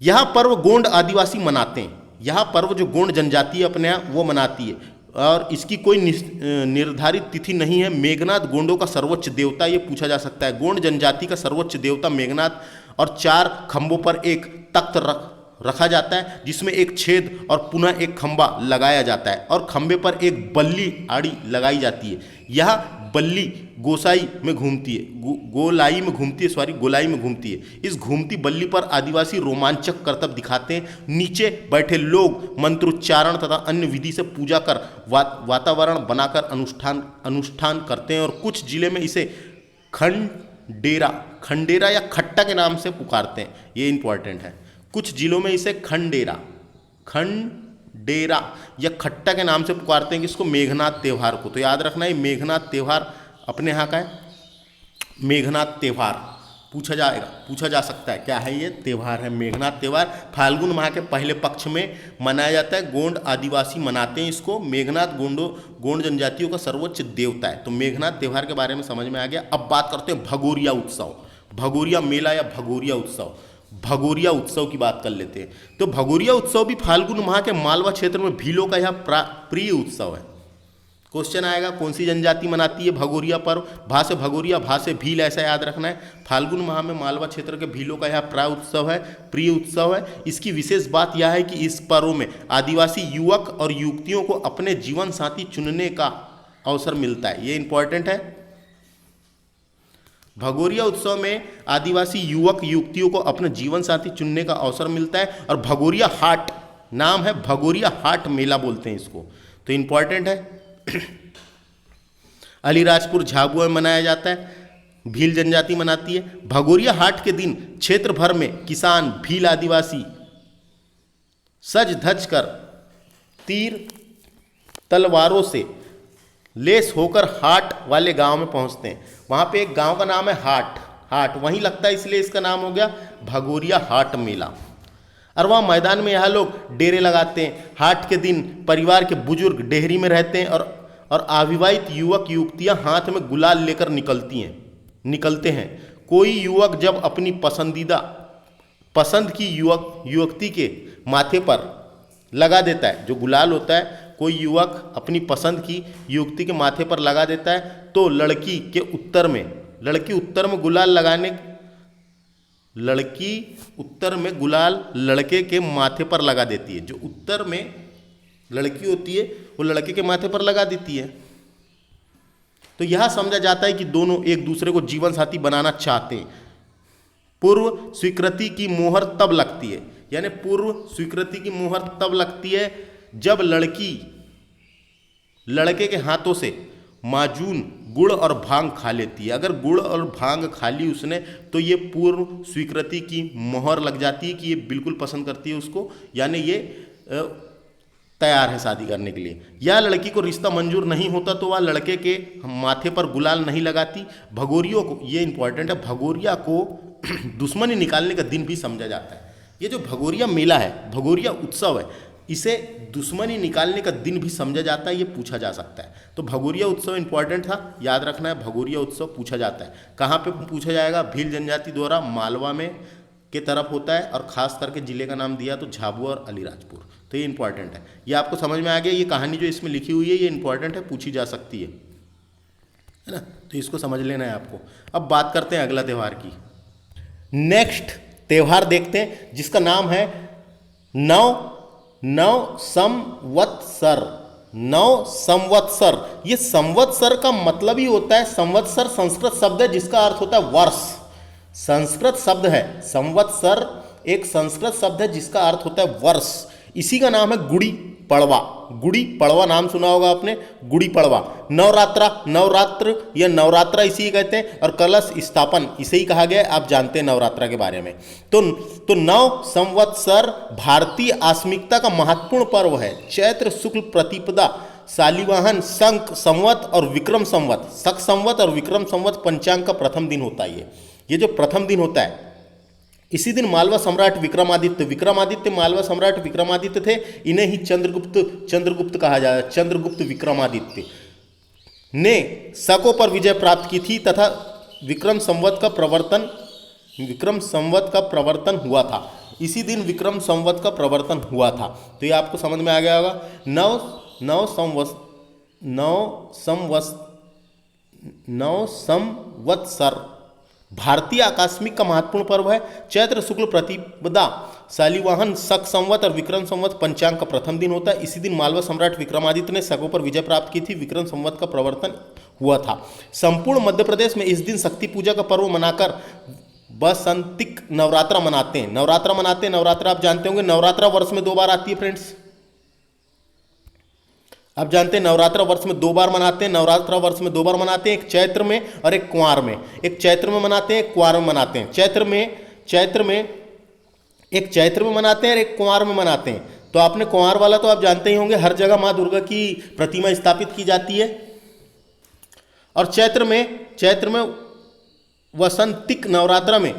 Speaker 1: यह पर्व गोंड आदिवासी मनाते हैं। यह पर्व जो गोंड जनजाति अपने यहाँ वो मनाती है, और इसकी कोई निर्धारित तिथि नहीं है। मेघनाथ गोंडों का सर्वोच्च देवता ये पूछा जा सकता है। गोंड जनजाति का सर्वोच्च देवता मेघनाथ, और 4 खंभों पर एक तख्त रखा जाता है, जिसमें एक छेद और पुनः एक खंभा लगाया जाता है, और खंभे पर एक बल्ली आड़ी लगाई जाती है। यह बल्ली गोलाई में घूमती है। इस घूमती बल्ली पर आदिवासी रोमांचक करतब दिखाते हैं। नीचे बैठे लोग मंत्रोच्चारण तथा अन्य विधि से पूजा कर वातावरण बनाकर अनुष्ठान करते हैं। और कुछ जिले में इसे खंडेरा या खट्टा के नाम से पुकारते हैं। ये इंपॉर्टेंट है। कुछ जिलों में इसे खंडेरा या खट्टा के नाम से पुकारते हैं। किसको? मेघनाथ त्यौहार को। तो याद रखना है मेघनाथ त्यौहार अपने यहाँ का है। मेघनाथ त्यौहार पूछा जा सकता है क्या है ये त्यौहार है। मेघनाथ त्यौहार फाल्गुन माह के पहले पक्ष में मनाया जाता है। गोंड आदिवासी मनाते हैं इसको। मेघनाथ गोंड जनजातियों का सर्वोच्च देवता है। तो मेघनाथ त्यौहार के बारे में समझ में आ गया। अब बात करते हैं भगोरिया उत्सव, भगोरिया मेला या भगोरिया उत्सव। भगोरिया उत्सव की बात कर लेते हैं। तो भगोरिया उत्सव भी फाल्गुन माह के मालवा क्षेत्र में भीलों का यह प्रिय उत्सव है। क्वेश्चन आएगा कौन सी जनजाति मनाती है भगोरिया पर्व? भा से भगोरिया, भा से भील, ऐसा याद रखना है। फाल्गुन माह में मालवा क्षेत्र के भीलों का यह प्रिय उत्सव है। इसकी विशेष बात यह है कि इस पर्व में आदिवासी युवक और युवतियों को अपने जीवन साथी चुनने का अवसर मिलता है। ये इंपॉर्टेंट है। भगोरिया उत्सव में आदिवासी युवक युवतियों को अपने जीवन साथी चुनने का अवसर मिलता है। और भगोरिया हाट नाम है, भगोरिया हाट मेला बोलते हैं इसको। तो इंपॉर्टेंट है। अलीराजपुर झाबुआ में मनाया जाता है। भील जनजाति मनाती है। भगोरिया हाट के दिन क्षेत्र भर में किसान भील आदिवासी सज धज कर तीर तलवारों से लेस होकर हाट वाले गांव में पहुंचते हैं। वहां पे एक गांव का नाम है हाट वहीं लगता है, इसलिए इसका नाम हो गया भगोरिया हाट मेला। और वहाँ मैदान में यह लोग डेरे लगाते हैं। हाट के दिन परिवार के बुजुर्ग डेहरी में रहते हैं, और अविवाहित युवक युवतियां हाथ में गुलाल लेकर निकलते हैं। कोई युवक जब अपनी पसंद की युवती के माथे पर लगा देता है, जो गुलाल होता है, कोई युवक अपनी पसंद की युवती के माथे पर लगा देता है, तो लड़की उत्तर में गुलाल लड़के के माथे पर लगा देती है। जो उत्तर में लड़की होती है वो लड़के के माथे पर लगा देती है। तो यह समझा जाता है कि दोनों एक दूसरे को जीवन साथी बनाना चाहते हैं। पूर्व स्वीकृति की मोहर तब लगती है, यानी पूर्व स्वीकृति की मोहर तब लगती है जब लड़की लड़के के हाथों से माजून गुड़ और भांग खा लेती है। अगर गुड़ और भांग खा ली उसने, तो ये पूर्व स्वीकृति की मोहर लग जाती है कि ये बिल्कुल पसंद करती है उसको, यानी ये तैयार है शादी करने के लिए। या लड़की को रिश्ता मंजूर नहीं होता तो वह लड़के के माथे पर गुलाल नहीं लगाती। भगोरियों को, ये इंपॉर्टेंट है, भगोरिया को दुश्मनी निकालने का दिन भी समझा जाता है। ये जो भगोरिया मेला है, भगोरिया उत्सव है, इसे दुश्मनी निकालने का दिन भी समझा जाता है। ये पूछा जा सकता है। तो भगोरिया उत्सव इंपॉर्टेंट था, याद रखना है। भगोरिया उत्सव पूछा जाता है। कहाँ पे पूछा जाएगा? भील जनजाति द्वारा मालवा में के तरफ होता है, और खास करके जिले का नाम दिया तो झाबुआ और अलीराजपुर। तो ये इंपॉर्टेंट है। ये आपको समझ में आ गया। ये कहानी जो इसमें लिखी हुई है ये इंपॉर्टेंट है, पूछी जा सकती है ना। तो इसको समझ लेना है आपको। अब बात करते हैं अगला त्यौहार की। नेक्स्ट त्यौहार देखते हैं जिसका नाम है नव संवत्सर। ये संवत्सर का मतलब ही होता है, संवत्सर संस्कृत शब्द है जिसका अर्थ होता है वर्ष। संस्कृत शब्द है संवत्सर, एक संस्कृत शब्द है जिसका अर्थ होता है वर्ष। इसी का नाम है गुड़ी पड़वा। गुड़ी पड़वा नाम सुना होगा आपने, गुड़ी पड़वा। नवरात्रा, नवरात्र या नवरात्रा इसी कहते हैं, और कलश स्थापन इसे ही कहा गया है, आप जानते हैं नवरात्रा के बारे में। तो नव संवत्सर भारतीय आस्मिकता का महत्वपूर्ण पर्व है। चैत्र शुक्ल प्रतिपदा शालिवाहन शक संवत और विक्रम संवत, शक संवत और विक्रम संवत पंचांग का प्रथम दिन होता है। ये जो प्रथम दिन होता है, इसी दिन मालवा सम्राट विक्रमादित्य मालवा सम्राट विक्रमादित्य थे, इन्हें ही चंद्रगुप्त कहा जाता है। चंद्रगुप्त विक्रमादित्य ने शकों पर विजय प्राप्त की थी तथा विक्रम संवत का प्रवर्तन हुआ था। इसी दिन विक्रम संवत का प्रवर्तन हुआ था। तो ये आपको समझ में आ गया होगा। नव संवत्सर भारतीय आकस्मिक का महत्वपूर्ण पर्व है। चैत्र शुक्ल प्रतिपदा शालिवाहन शक संवत और विक्रम संवत पंचांग का प्रथम दिन होता है। इसी दिन मालवा सम्राट विक्रमादित्य ने शकों पर विजय प्राप्त की थी, विक्रम संवत का प्रवर्तन हुआ था। संपूर्ण मध्य प्रदेश में इस दिन शक्ति पूजा का पर्व मनाकर बसंतिक नवरात्रा मनाते हैं। नवरात्रा आप जानते होंगे, नवरात्रा वर्ष में 2 बार आती है फ्रेंड्स। आप जानते हैं नवरात्रा वर्ष में 2 बार मनाते हैं, एक चैत्र में और एक कुंवार में। एक चैत्र में मनाते हैं, एक कुंवार में मनाते हैं। एक चैत्र में मनाते हैं और एक कुंवार में मनाते हैं। तो आपने कुंवार वाला तो आप जानते ही होंगे, हर जगह माँ दुर्गा की प्रतिमा स्थापित की जाती है। और चैत्र में वसंतिक नवरात्रा में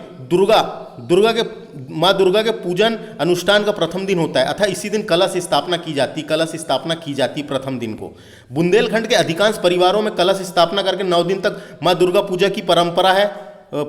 Speaker 1: माँ दुर्गा के पूजन अनुष्ठान का प्रथम दिन होता है, अतः इसी दिन कलश स्थापना की जाती प्रथम दिन को। बुंदेलखंड के अधिकांश परिवारों में कलश स्थापना करके 9 दिन तक माँ दुर्गा पूजा की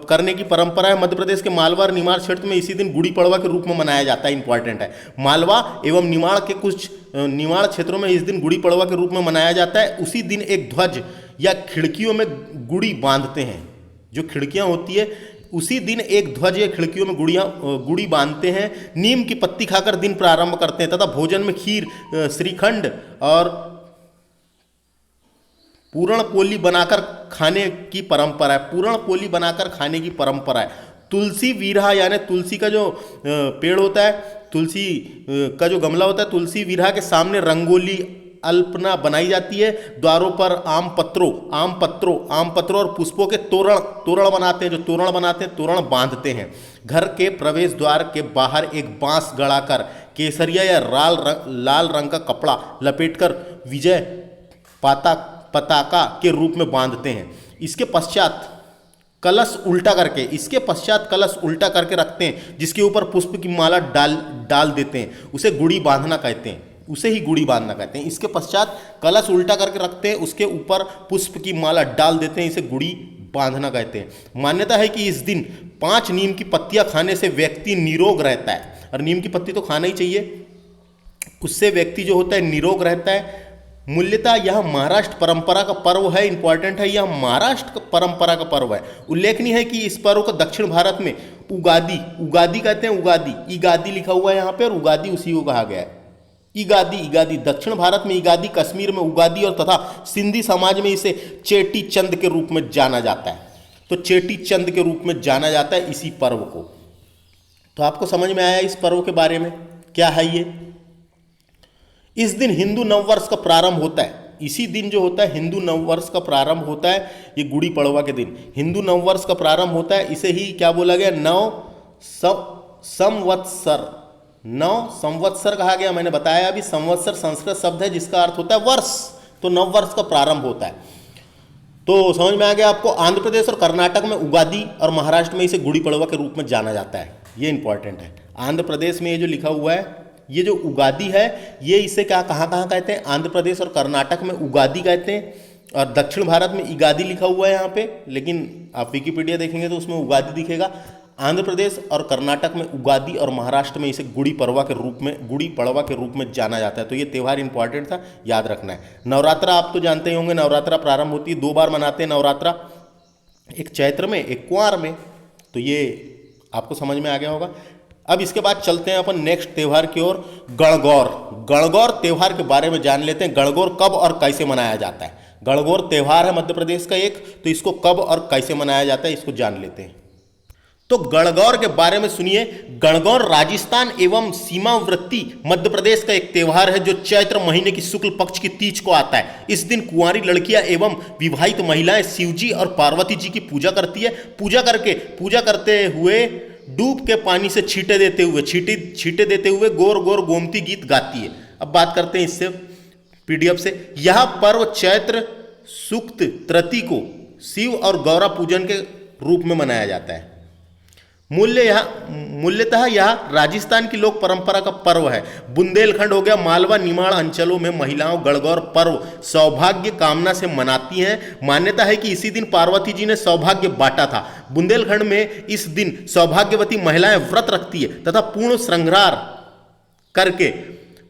Speaker 1: करने की परंपरा है। मध्य प्रदेश के मालवा और निमाड़ क्षेत्र में इसी दिन गुड़ी पड़वा के रूप में मनाया जाता है। इंपॉर्टेंट है, मालवा एवं निमाड़ के कुछ निमाड़ क्षेत्रों में इस दिन गुड़ी पड़वा के रूप में मनाया जाता है। उसी दिन एक ध्वज या खिड़कियों में गुड़ी बांधते हैं। जो खिड़कियां होती है, उसी दिन एक ध्वज या खिड़कियों में गुड़ी बांधते हैं। नीम की पत्ती खाकर दिन प्रारंभ करते हैं तथा भोजन में खीर, श्रीखंड और पूरण पोली बनाकर खाने की परंपरा है। तुलसी वीरहा यानी तुलसी का जो पेड़ होता है, तुलसी का जो गमला होता है, तुलसी वीरहा के सामने रंगोली अल्पना बनाई जाती है। द्वारों पर आम पत्रों और पुष्पों के तोरण बनाते हैं। तोरण बांधते हैं। घर के प्रवेश द्वार के बाहर एक बांस गड़ाकर केसरिया या लाल रंग का कपड़ा लपेटकर विजय पताका के रूप में बांधते हैं। इसके पश्चात कलश उल्टा करके रखते हैं, जिसके ऊपर पुष्प की माला डाल देते हैं। उसे गुड़ी बांधना कहते हैं। इसके पश्चात कलश उल्टा करके रखते हैं, उसके ऊपर पुष्प की माला डाल देते हैं, इसे गुड़ी बांधना कहते हैं। मान्यता है कि इस दिन 5 नीम की पत्तियां खाने से व्यक्ति निरोग रहता है, और नीम की पत्ती तो खाना ही चाहिए, उससे व्यक्ति जो होता है निरोग रहता है। मूल्यतः यह महाराष्ट्र परंपरा का पर्व है। इंपॉर्टेंट है, यह महाराष्ट्र परंपरा का पर्व है। उल्लेखनीय है कि इस पर्व को दक्षिण भारत में उगादी कहते हैं। ईगादी लिखा हुआ है यहाँ पे, और उगादी उसी को कहा गया है। ईगादी दक्षिण भारत में ईगादी, कश्मीर में उगादी, और तथा सिंधी समाज में इसे चेटी चंद के रूप में जाना जाता है। तो चेटी चंद के रूप में जाना जाता है इसी पर्व को। तो आपको समझ में आया इस पर्व के बारे में, क्या है ये। इस दिन हिंदू नववर्ष का प्रारंभ होता है। इसी दिन जो होता है हिंदू नववर्ष का प्रारंभ होता है, ये गुड़ी पड़वा के दिन हिंदू नववर्ष का प्रारंभ होता है। इसे ही क्या बोला गया, नव संवत्सर कहा गया। मैंने बताया अभी, संवत्सर संस्कृत शब्द है जिसका अर्थ होता है वर्ष। तो नववर्ष का प्रारंभ होता है। तो समझ में आ गया आपको। आंध्र प्रदेश और कर्नाटक में उगादी और महाराष्ट्र में इसे गुड़ी पड़वा के रूप में जाना जाता है। ये इंपॉर्टेंट है। आंध्र प्रदेश में ये जो लिखा हुआ है, ये जो उगादी है, ये इसे कहाँ कहते हैं, आंध्र प्रदेश और कर्नाटक में उगादी कहते हैं, और दक्षिण भारत में ईगादी लिखा हुआ है यहाँ पे, लेकिन आप विकिपीडिया देखेंगे तो उसमें उगादी दिखेगा। आंध्र प्रदेश और कर्नाटक में उगादी और महाराष्ट्र में इसे गुड़ी पड़वा के रूप में जाना जाता है। तो ये त्यौहार इंपॉर्टेंट था, याद रखना है। नवरात्रा आप तो जानते ही होंगे, नवरात्रा प्रारंभ होती है, 2 बार मनाते हैं नवरात्रा, एक चैत्र में एक कुंवार में। तो ये आपको समझ में आ गया होगा। अब इसके बाद चलते हैं अपन नेक्स्ट त्यौहार की ओर, गणगौर त्यौहार के बारे में जान लेते हैं। गणगौर कब और कैसे मनाया जाता है। गणगौर त्यौहार है मध्य प्रदेश का एक, तो इसको कब और कैसे मनाया जाता है इसको जान लेते हैं। तो गणगौर के बारे में सुनिए। गणगौर राजस्थान एवं सीमावर्ती मध्य प्रदेश का एक त्योहार है जो चैत्र महीने की शुक्ल पक्ष की तीज को आता है। इस दिन कुंवारी लड़कियां एवं विवाहित महिलाएं शिवजी और पार्वती जी की पूजा करती है। पूजा करते हुए डूब के पानी से छींटे देते हुए गोर गोर गोमती गीत गाती है। अब बात करते हैं इससे पीडीएफ से। यह पर्व चैत्र शुक्ल तृतीया को शिव और गौरा पूजन के रूप में मनाया जाता है। मूल्यतः यह राजस्थान की लोक परंपरा का पर्व है। बुंदेलखंड हो गया, मालवा निमाड़ अंचलों में महिलाओं गणगौर पर्व सौभाग्य कामना से मनाती हैं। मान्यता है कि इसी दिन पार्वती जी ने सौभाग्य बांटा था। बुंदेलखंड में इस दिन सौभाग्यवती महिलाएं व्रत रखती है तथा पूर्ण श्रृंगार करके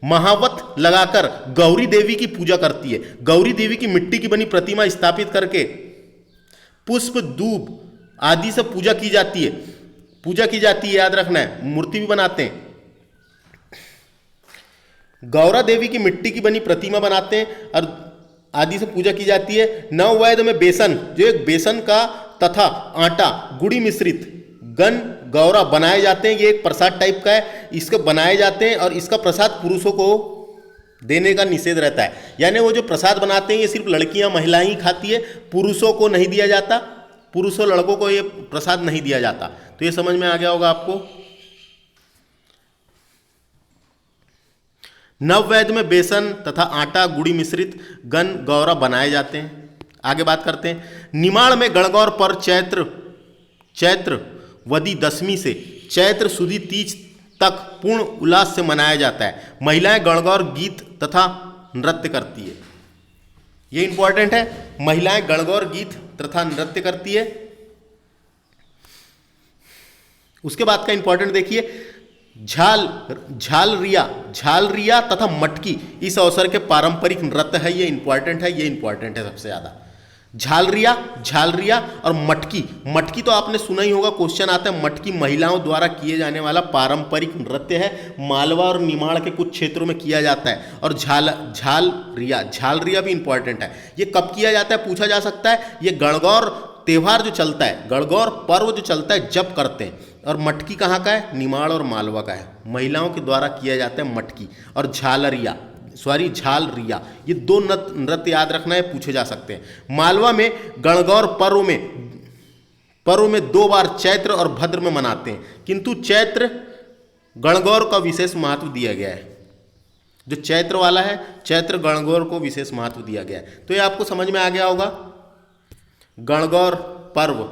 Speaker 1: महावत लगाकर गौरी देवी की पूजा करती है। गौरी देवी की मिट्टी की बनी प्रतिमा स्थापित करके पुष्प दूब आदि से पूजा की जाती है, याद रखना है। मूर्ति भी बनाते हैं। गौरा देवी की मिट्टी की बनी प्रतिमा बनाते हैं और आदि से पूजा की जाती है। नववैध में बेसन, जो एक बेसन का तथा आटा गुड़ी मिश्रित गन गौरा बनाए जाते हैं। ये एक प्रसाद टाइप का है, इसको बनाए जाते हैं और इसका प्रसाद पुरुषों को देने का निषेध रहता है। यानी वो जो प्रसाद बनाते हैं ये सिर्फ लड़कियां महिलाएं ही खाती है, पुरुषों को नहीं दिया जाता। पुरुषों लड़कों को ये प्रसाद नहीं दिया जाता। तो ये समझ में आ गया होगा आपको। नववैद में बेसन तथा आटा गुड़ी मिश्रित गन गौरा बनाए जाते हैं। आगे बात करते हैं। निमाड़ में गणगौर पर चैत्र वदी दशमी से चैत्र सुदी तीज तक पूर्ण उल्लास से मनाया जाता है। महिलाएं गणगौर गीत तथा नृत्य करती है। ये इंपॉर्टेंट है, महिलाएं गणगौर गीत तथा नृत्य करती है। उसके बाद का इंपॉर्टेंट देखिए, झालरिया तथा मटकी इस अवसर के पारंपरिक नृत्य है। ये इंपॉर्टेंट है सबसे ज्यादा। झालरिया और मटकी तो आपने सुना ही होगा, क्वेश्चन आता है। मटकी महिलाओं द्वारा किए जाने वाला पारंपरिक नृत्य है। मालवा और निमाड़ के कुछ क्षेत्रों में किया जाता है। और झालरिया भी इंपॉर्टेंट है। ये कब किया जाता है पूछा जा सकता है। ये गणगौर त्यौहार जो चलता है, गणगौर पर्व जो चलता है जब करते हैं। और मटकी कहाँ का है? निमाड़ और मालवा का है। महिलाओं के द्वारा किया जाता है मटकी। और झालरिया, ये दो नृत्य याद रखना है, पूछे जा सकते हैं। मालवा में गणगौर पर्व में 2 बार चैत्र और भद्र में मनाते हैं, किंतु चैत्र गणगौर का विशेष महत्व दिया गया है। जो चैत्र वाला है, चैत्र गणगौर को विशेष महत्व दिया गया है। तो ये आपको समझ में आ गया होगा। गणगौर पर्व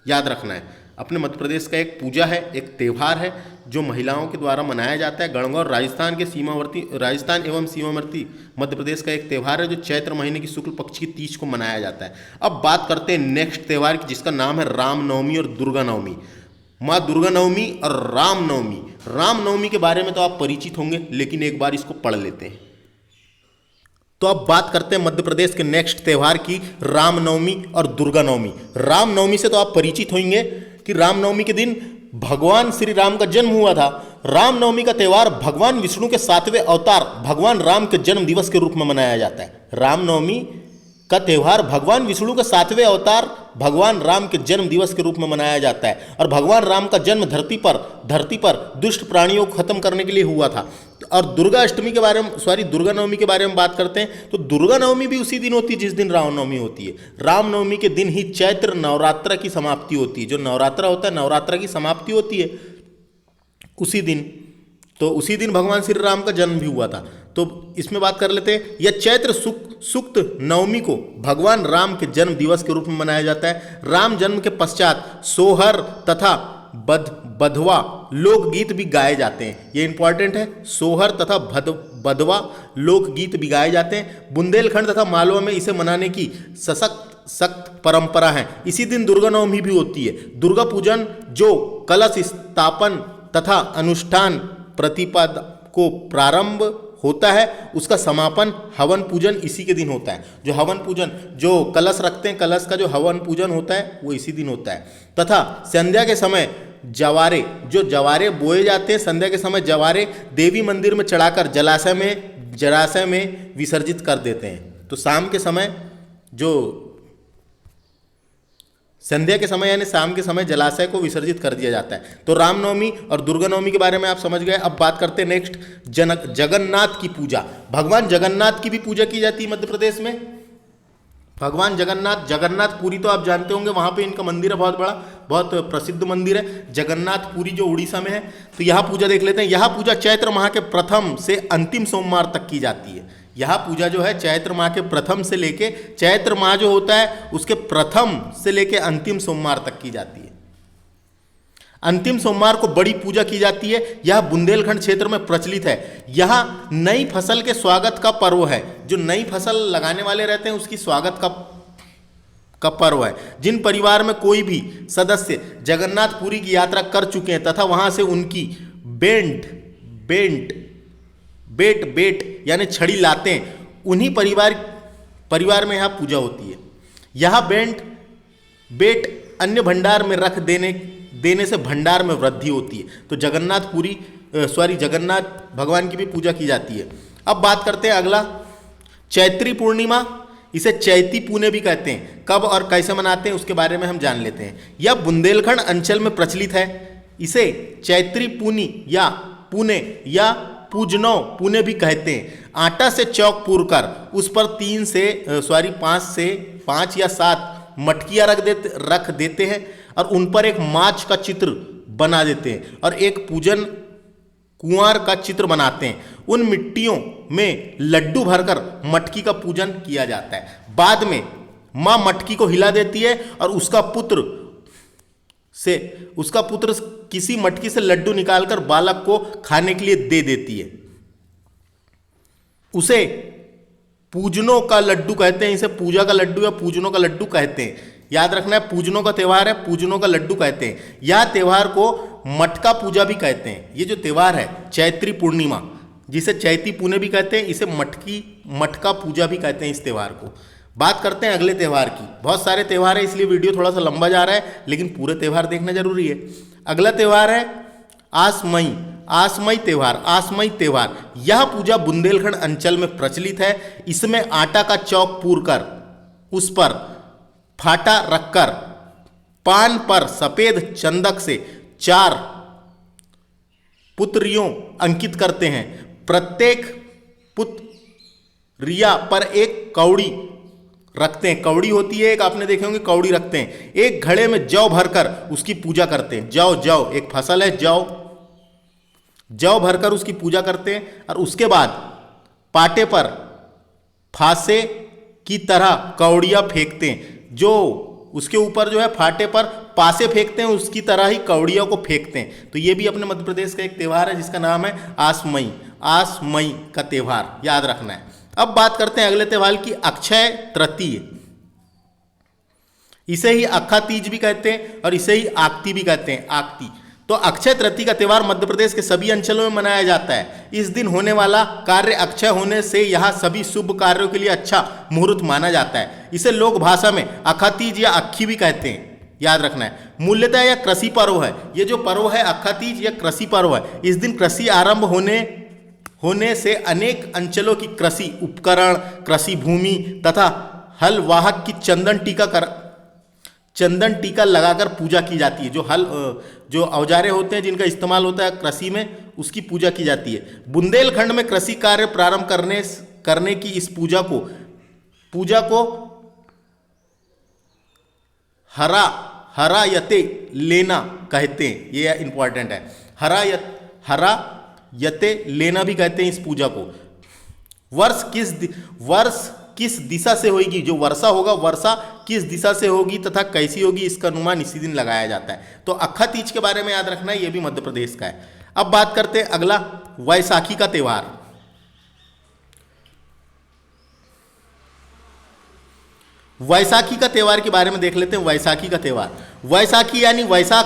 Speaker 1: याद रखना है। अपने मध्य प्रदेश का एक पूजा है, एक त्यौहार है जो महिलाओं के द्वारा मनाया जाता है। गणगौर राजस्थान एवं सीमावर्ती मध्य प्रदेश का एक त्यौहार है जो चैत्र महीने की शुक्ल पक्ष की तीज को मनाया जाता है। अब बात करते हैं नेक्स्ट त्यौहार की, जिसका नाम है रामनवमी और दुर्गा नवमी। माँ दुर्गा नवमी और रामनवमी। रामनवमी के बारे में तो आप परिचित होंगे, लेकिन एक बार इसको पढ़ लेते हैं। तो अब बात करते हैं मध्य प्रदेश के नेक्स्ट त्यौहार की, रामनवमी और दुर्गा नवमी। रामनवमी से तो आप परिचित होंगे कि रामनवमी के दिन भगवान श्री राम का जन्म हुआ था। रामनवमी का त्यौहार भगवान विष्णु के 7वें अवतार भगवान राम के जन्म दिवस के रूप में मनाया जाता है। रामनवमी का त्यौहार भगवान विष्णु के 7वें अवतार भगवान राम के जन्म दिवस के रूप में मनाया जाता है। और भगवान राम का जन्म धरती पर दुष्ट प्राणियों को खत्म करने के लिए हुआ था। और दुर्गा नवमी के बारे में बात करते हैं तो दुर्गा नवमी भी उसी दिन होती है जिस दिन रामनवमी होती है। रामनवमी के दिन ही चैत्र नवरात्र की समाप्ति होती है। जो नवरात्र होता है, नवरात्र की समाप्ति होती है उसी दिन। तो उसी दिन भगवान श्री राम का जन्म भी हुआ था। तो इसमें बात कर लेते हैं। यह चैत्र शुक्ल नवमी को भगवान राम के जन्म दिवस के रूप में मनाया जाता है। राम जन्म के पश्चात सोहर तथा बधवा लोकगीत भी गाए जाते हैं। ये इंपॉर्टेंट है। सोहर तथा बधवा लोकगीत भी गाए जाते हैं। बुंदेलखंड तथा मालवा में इसे मनाने की सख्त परंपरा है। इसी दिन दुर्गा नवमी भी होती है। दुर्गा पूजन जो कलश स्थापन तथा अनुष्ठान प्रतिपद को प्रारंभ होता है, उसका समापन हवन पूजन इसी के दिन होता है। जो हवन पूजन, जो कलश रखते हैं, कलश का जो हवन पूजन होता है वो इसी दिन होता है। तथा संध्या के समय जवारे बोए जाते हैं। संध्या के समय जवारे देवी मंदिर में चढ़ाकर जलाशय में विसर्जित कर देते हैं। तो शाम के समय जो संध्या के समय यानी शाम के समय जलाशय को विसर्जित कर दिया जाता है। तो रामनवमी और दुर्गा नवमी के बारे में आप समझ गए। अब बात करते हैं नेक्स्ट जगन्नाथ की पूजा। भगवान जगन्नाथ की भी पूजा की जाती है मध्य प्रदेश में। भगवान जगन्नाथपुरी तो आप जानते होंगे, वहाँ पे इनका मंदिर है बहुत बड़ा, बहुत प्रसिद्ध मंदिर है जगन्नाथपुरी जो उड़ीसा में है। तो यहाँ पूजा देख लेते हैं। यहाँ पूजा चैत्र माह के प्रथम से अंतिम सोमवार तक की जाती है। यह पूजा जो है चैत्र माह के प्रथम से लेके, चैत्र माह जो होता है उसके प्रथम से लेके अंतिम सोमवार तक की जाती है। अंतिम सोमवार को बड़ी पूजा की जाती है। यह बुंदेलखंड क्षेत्र में प्रचलित है। यह नई फसल के स्वागत का पर्व है। जो नई फसल लगाने वाले रहते हैं उसकी स्वागत का पर्व है। जिन परिवार में कोई भी सदस्य जगन्नाथपुरी की यात्रा कर चुके हैं तथा वहां से उनकी बेट यानी छड़ी लाते हैं, उन्हीं परिवार में यहाँ पूजा होती है। यह बेट अन्य भंडार में रख देने से भंडार में वृद्धि होती है। तो जगन्नाथ भगवान की भी पूजा की जाती है। अब बात करते हैं अगला, चैत्री पूर्णिमा। इसे चैती पुणे भी कहते हैं। कब और कैसे मनाते हैं उसके बारे में हम जान लेते हैं। यह बुंदेलखंड अंचल में प्रचलित है। इसे चैत्री पुणे या पूजनो पुणे भी कहते हैं। आटा से चौक पूर कर उस पर 5 या 7 मटकियाँ रख देते हैं और उन पर एक माछ का चित्र बना देते हैं और एक पूजन कुंवार का चित्र बनाते हैं। उन मिट्टियों में लड्डू भरकर मटकी का पूजन किया जाता है। बाद में माँ मटकी को हिला देती है और उसका पुत्र किसी मटकी से लड्डू निकालकर बालक को खाने के लिए दे देती है। उसे पूजनों का लड्डू कहते हैं। इसे पूजा का लड्डू या पूजनों का लड्डू कहते हैं। याद रखना है, पूजनों का त्यौहार है, पूजनों का लड्डू कहते हैं। यह त्यौहार को मटका पूजा भी कहते हैं। ये जो त्यौहार है चैत्री पूर्णिमा, जिसे चैती पुणे भी कहते हैं, इसे मटका पूजा भी कहते हैं इस त्यौहार को। बात करते हैं अगले त्यौहार की। बहुत सारे त्यौहार है इसलिए वीडियो थोड़ा सा लंबा जा रहा है, लेकिन पूरे त्यौहार देखना जरूरी है। अगला त्यौहार है आसमई त्यौहार। यह पूजा बुंदेलखंड अंचल में प्रचलित है। इसमें आटा का चौक पूर कर उस पर फाटा रखकर पान पर सफेद चंदक से 4 पुत्रियों अंकित करते हैं। प्रत्येक पुत्रिया पर एक कौड़ी रखते हैं। कौड़ी होती है एक, आपने देखे होंगे कौड़ी रखते हैं। एक घड़े में जौ भरकर उसकी पूजा करते हैं। जौ एक फसल है, जौ भरकर उसकी पूजा करते हैं और उसके बाद पाटे पर फासे की तरह कौड़ियां फेंकते हैं। जो उसके ऊपर जो है फाटे पर पासे फेंकते हैं, उसकी तरह ही कौड़ियों को फेंकते हैं। तो ये भी अपने मध्य प्रदेश का एक त्यौहार है जिसका नाम है आसमई का त्यौहार, याद रखना है। अब बात करते हैं अगले त्यौहार की, अक्षय तृतीय। इसे ही अक्खा तीज भी कहते हैं और इसे ही आक्ती भी कहते हैं, आक्ती। तो अक्षय तृतीय का त्यौहार मध्य प्रदेश के सभी अंचलों में मनाया जाता है। इस दिन होने वाला कार्य अक्षय होने से यहाँ सभी शुभ कार्यों के लिए अच्छा मुहूर्त माना जाता है। इसे लोक भाषा में अक्खा तीज या अक्खी भी कहते हैं, याद रखना है। मूल्यतः यह कृषि पर्व है। ये जो पर्व है अक्खा तीज यह कृषि पर्व है। इस दिन कृषि आरंभ होने से अनेक अंचलों की कृषि उपकरण, कृषि भूमि तथा हल वाहक की चंदन टीका लगाकर पूजा की जाती है। जो औजारे होते हैं जिनका इस्तेमाल होता है कृषि में, उसकी पूजा की जाती है। बुंदेलखंड में कृषि कार्य प्रारंभ करने की इस पूजा को हरायते लेना कहते हैं। ये इंपॉर्टेंट है, हरायते लेना भी कहते हैं इस पूजा को। वर्ष किस दिशा से होगी, जो वर्षा होगा वर्षा किस दिशा से होगी तथा कैसी होगी, इसका अनुमान इसी दिन लगाया जाता है। तो अक्खा तीज के बारे में याद रखना है, यह भी मध्य प्रदेश का है। अब बात करते हैं अगला, वैसाखी का त्यौहार। वैसाखी का त्यौहार के बारे में देख लेते हैं। वैसाखी का त्यौहार, वैसाखी यानी वैशाख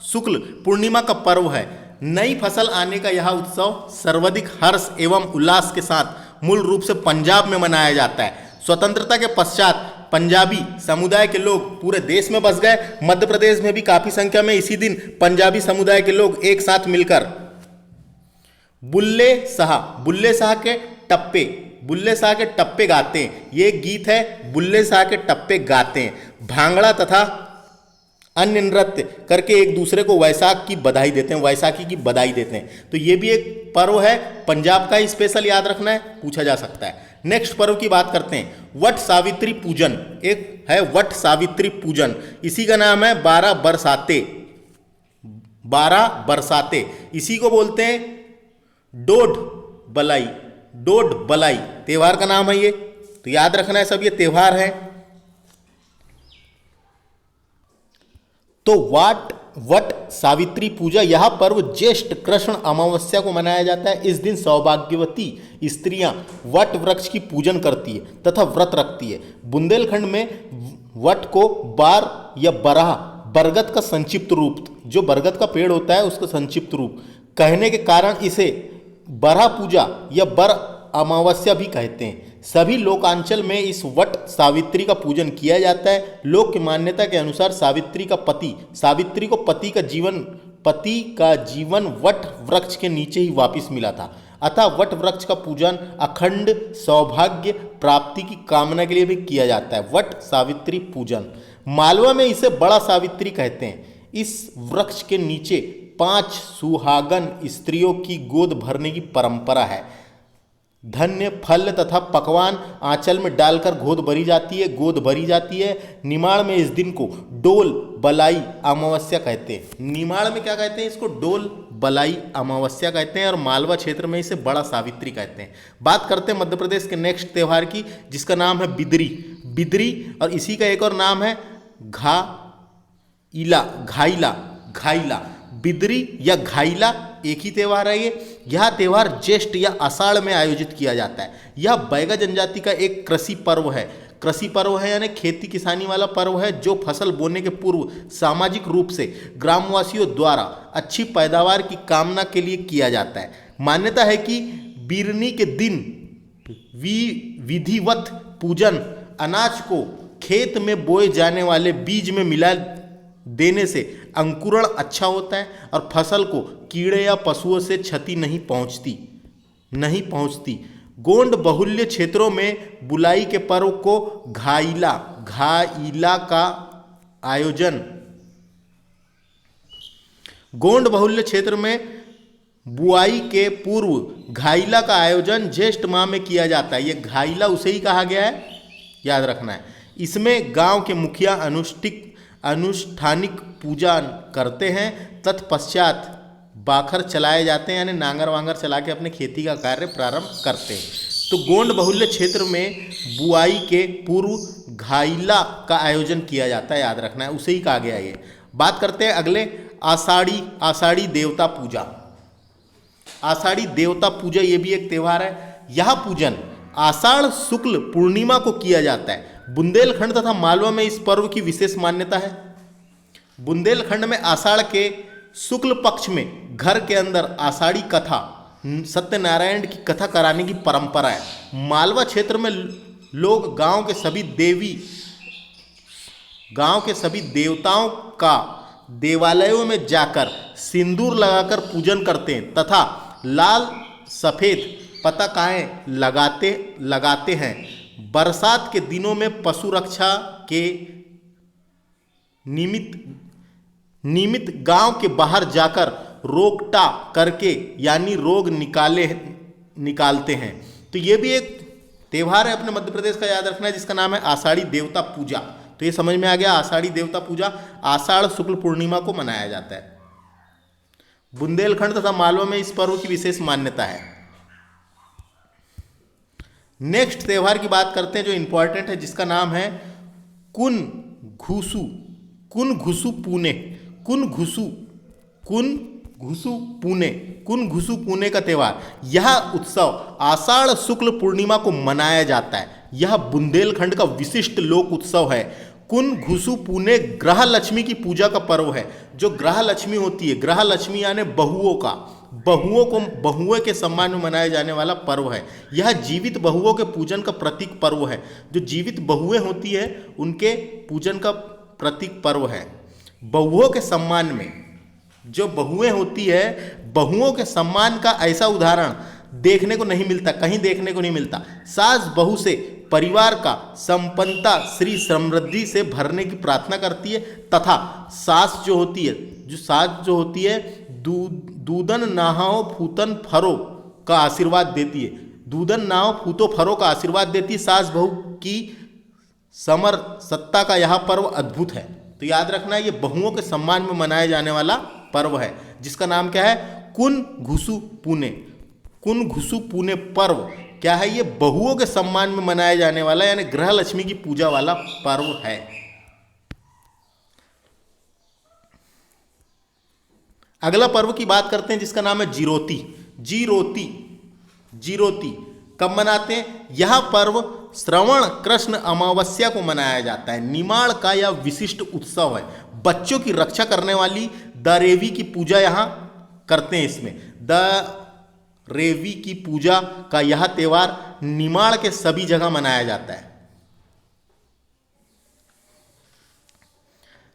Speaker 1: शुक्ल पूर्णिमा का पर्व है। नई फसल आने का यह उत्सव सर्वाधिक हर्ष एवं उल्लास के साथ मूल रूप से पंजाब में मनाया जाता है। स्वतंत्रता के पश्चात पंजाबी समुदाय के लोग पूरे देश में बस गए। मध्य प्रदेश में भी काफी संख्या में इसी दिन पंजाबी समुदाय के लोग एक साथ मिलकर बुल्ले शाह के टप्पे गाते हैं। ये गीत है, बुल्ले शाह के टप्पे गाते हैं। भांगड़ा तथा अन्य नृत्य करके एक दूसरे को वैसाख की बधाई देते हैं, वैसाखी की बधाई देते हैं। तो ये भी एक पर्व है, पंजाब का ही स्पेशल याद रखना है, पूछा जा सकता है। नेक्स्ट पर्व की बात करते हैं, वट सावित्री पूजन। एक है वट सावित्री पूजन, इसी का नाम है 12 बरसाते। 12 बरसाते, इसी को बोलते हैं डोड बलाई। डोड बलाई त्योहार का नाम है ये, तो याद रखना है सब ये त्योहार है। तो वट सावित्री पूजा, यह पर्व ज्येष्ठ कृष्ण अमावस्या को मनाया जाता है। इस दिन सौभाग्यवती स्त्रियां वट वृक्ष की पूजन करती है तथा व्रत रखती है। बुंदेलखंड में वट को बार या बरहा, बरगद का संक्षिप्त रूप, जो बरगद का पेड़ होता है उसका संक्षिप्त रूप कहने के कारण इसे बरहा पूजा या बर अमावस्या भी कहते हैं। सभी लोकांचल में इस वट सावित्री का पूजन किया जाता है। लोक की मान्यता के अनुसार सावित्री को पति का जीवन वट वृक्ष के नीचे ही वापस मिला था। अतः वट वृक्ष का पूजन अखंड सौभाग्य प्राप्ति की कामना के लिए भी किया जाता है। वट सावित्री पूजन, मालवा में इसे बड़ा सावित्री कहते हैं। इस वृक्ष के नीचे 5 सुहागन स्त्रियों की गोद भरने की परंपरा है। धन्य फल तथा पकवान आंचल में डालकर गोद भरी जाती है। निमाड़ में इस दिन को डोल बलाई अमावस्या कहते हैं। निमाड़ में क्या कहते हैं इसको? डोल बलाई अमावस्या कहते हैं, और मालवा क्षेत्र में इसे बड़ा सावित्री कहते हैं। बात करते हैं मध्य प्रदेश के नेक्स्ट त्योहार की, जिसका नाम है बिदरी, और इसी का एक और नाम है घाइला। बिदरी या घाइला एक ही त्यौहार है ये। यह त्यौहार ज्येष्ठ या आषाढ़ में आयोजित किया जाता है। यह बैगा जनजाति का एक कृषि पर्व है यानी खेती किसानी वाला पर्व है, जो फसल बोने के पूर्व सामाजिक रूप से ग्रामवासियों द्वारा अच्छी पैदावार की कामना के लिए किया जाता है। मान्यता है कि बिरनी के दिन विधिवत पूजन अनाज को खेत में बोए जाने वाले बीज में मिला देने से अंकुरण अच्छा होता है और फसल को कीड़े या पशुओं से क्षति नहीं पहुंचती। गोंड बहुल्य क्षेत्रों में बुलाई के पर्व को घाइला का आयोजन, गोंड बहुल्य क्षेत्र में बुआई के पूर्व घाइला का आयोजन ज्येष्ठ माह में किया जाता है। यह घाइला उसे ही कहा गया है, याद रखना है। इसमें गांव के मुखिया अनुष्ठानिक पूजा करते हैं, तत्पश्चात बाखर चलाए जाते हैं यानी नांगर वांगर चला के अपने खेती का कार्य प्रारंभ करते हैं। तो गोंड बहुल्य क्षेत्र में बुआई के पूर्व घाइला का आयोजन किया जाता है, याद रखना है, उसे ही कहा गया ये। बात करते हैं अगले आषाढ़ी देवता पूजा। आषाढ़ी देवता पूजा ये भी एक त्यौहार है। यह पूजन आषाढ़ शुक्ल पूर्णिमा को किया जाता है। बुंदेलखंड तथा मालवा में इस पर्व की विशेष मान्यता है। बुंदेलखंड में आषाढ़ के शुक्ल पक्ष में घर के अंदर आषाढ़ी कथा, सत्यनारायण की कथा कराने की परंपरा है। मालवा क्षेत्र में लोग गांव के सभी देवताओं का देवालयों में जाकर सिंदूर लगाकर पूजन करते हैं तथा लाल सफेद पताकाएं लगाते हैं। बरसात के दिनों में पशु रक्षा के निमित्त गांव के बाहर जाकर रोकटा करके यानी रोग निकालते हैं। तो ये भी एक त्यौहार है अपने मध्य प्रदेश का, याद रखना है, जिसका नाम है आषाढ़ी देवता पूजा। तो ये समझ में आ गया, आषाढ़ी देवता पूजा आषाढ़ शुक्ल पूर्णिमा को मनाया जाता है। बुंदेलखंड तथा मालवा में इस पर्व की विशेष मान्यता है। नेक्स्ट त्यौहार की बात करते हैं जो इंपॉर्टेंट है, जिसका नाम है कुन घुसु पुणे का त्यौहार। यह उत्सव आषाढ़ शुक्ल पूर्णिमा को मनाया जाता है। यह बुंदेलखंड का विशिष्ट लोक उत्सव है। कुन घुसु पुणे ग्रह लक्ष्मी की पूजा का पर्व है। जो ग्रह लक्ष्मी होती है, ग्रह लक्ष्मी यानी बहुओं के सम्मान में मनाया जाने वाला पर्व है। यह जीवित बहुओं के पूजन का प्रतीक पर्व है। जो जीवित बहुएं होती है उनके पूजन का प्रतीक पर्व है। बहुओं के सम्मान में जो बहुएं होती है, बहुओं के सम्मान का ऐसा उदाहरण देखने को नहीं मिलता, कहीं देखने को नहीं मिलता। सास बहू से परिवार का संपन्नता श्री समृद्धि से भरने की प्रार्थना करती है तथा सास जो होती है दूधन नाहो फूतन फरो का आशीर्वाद देती है। दूधन नाहो फूतो फरो का आशीर्वाद देती है। सास बहू की समर सत्ता का यह पर्व अद्भुत है। तो याद रखना, ये बहुओं के सम्मान में मनाया जाने वाला पर्व है जिसका नाम क्या है? कुन घुसु पुणे। कुन घुसु पुणे पर्व क्या है? ये बहुओं के सम्मान में मनाया जाने वाला यानी गृह लक्ष्मी की पूजा वाला पर्व है। अगला पर्व की बात करते हैं जिसका नाम है जिरोती। जिरोती कब मनाते हैं? यह पर्व श्रवण कृष्ण अमावस्या को मनाया जाता है। निमाड़ का यह विशिष्ट उत्सव है। बच्चों की रक्षा करने वाली दरेवी की पूजा यहां करते हैं। इसमें दरेवी की पूजा का यह त्योहार निमाड़ के सभी जगह मनाया जाता है।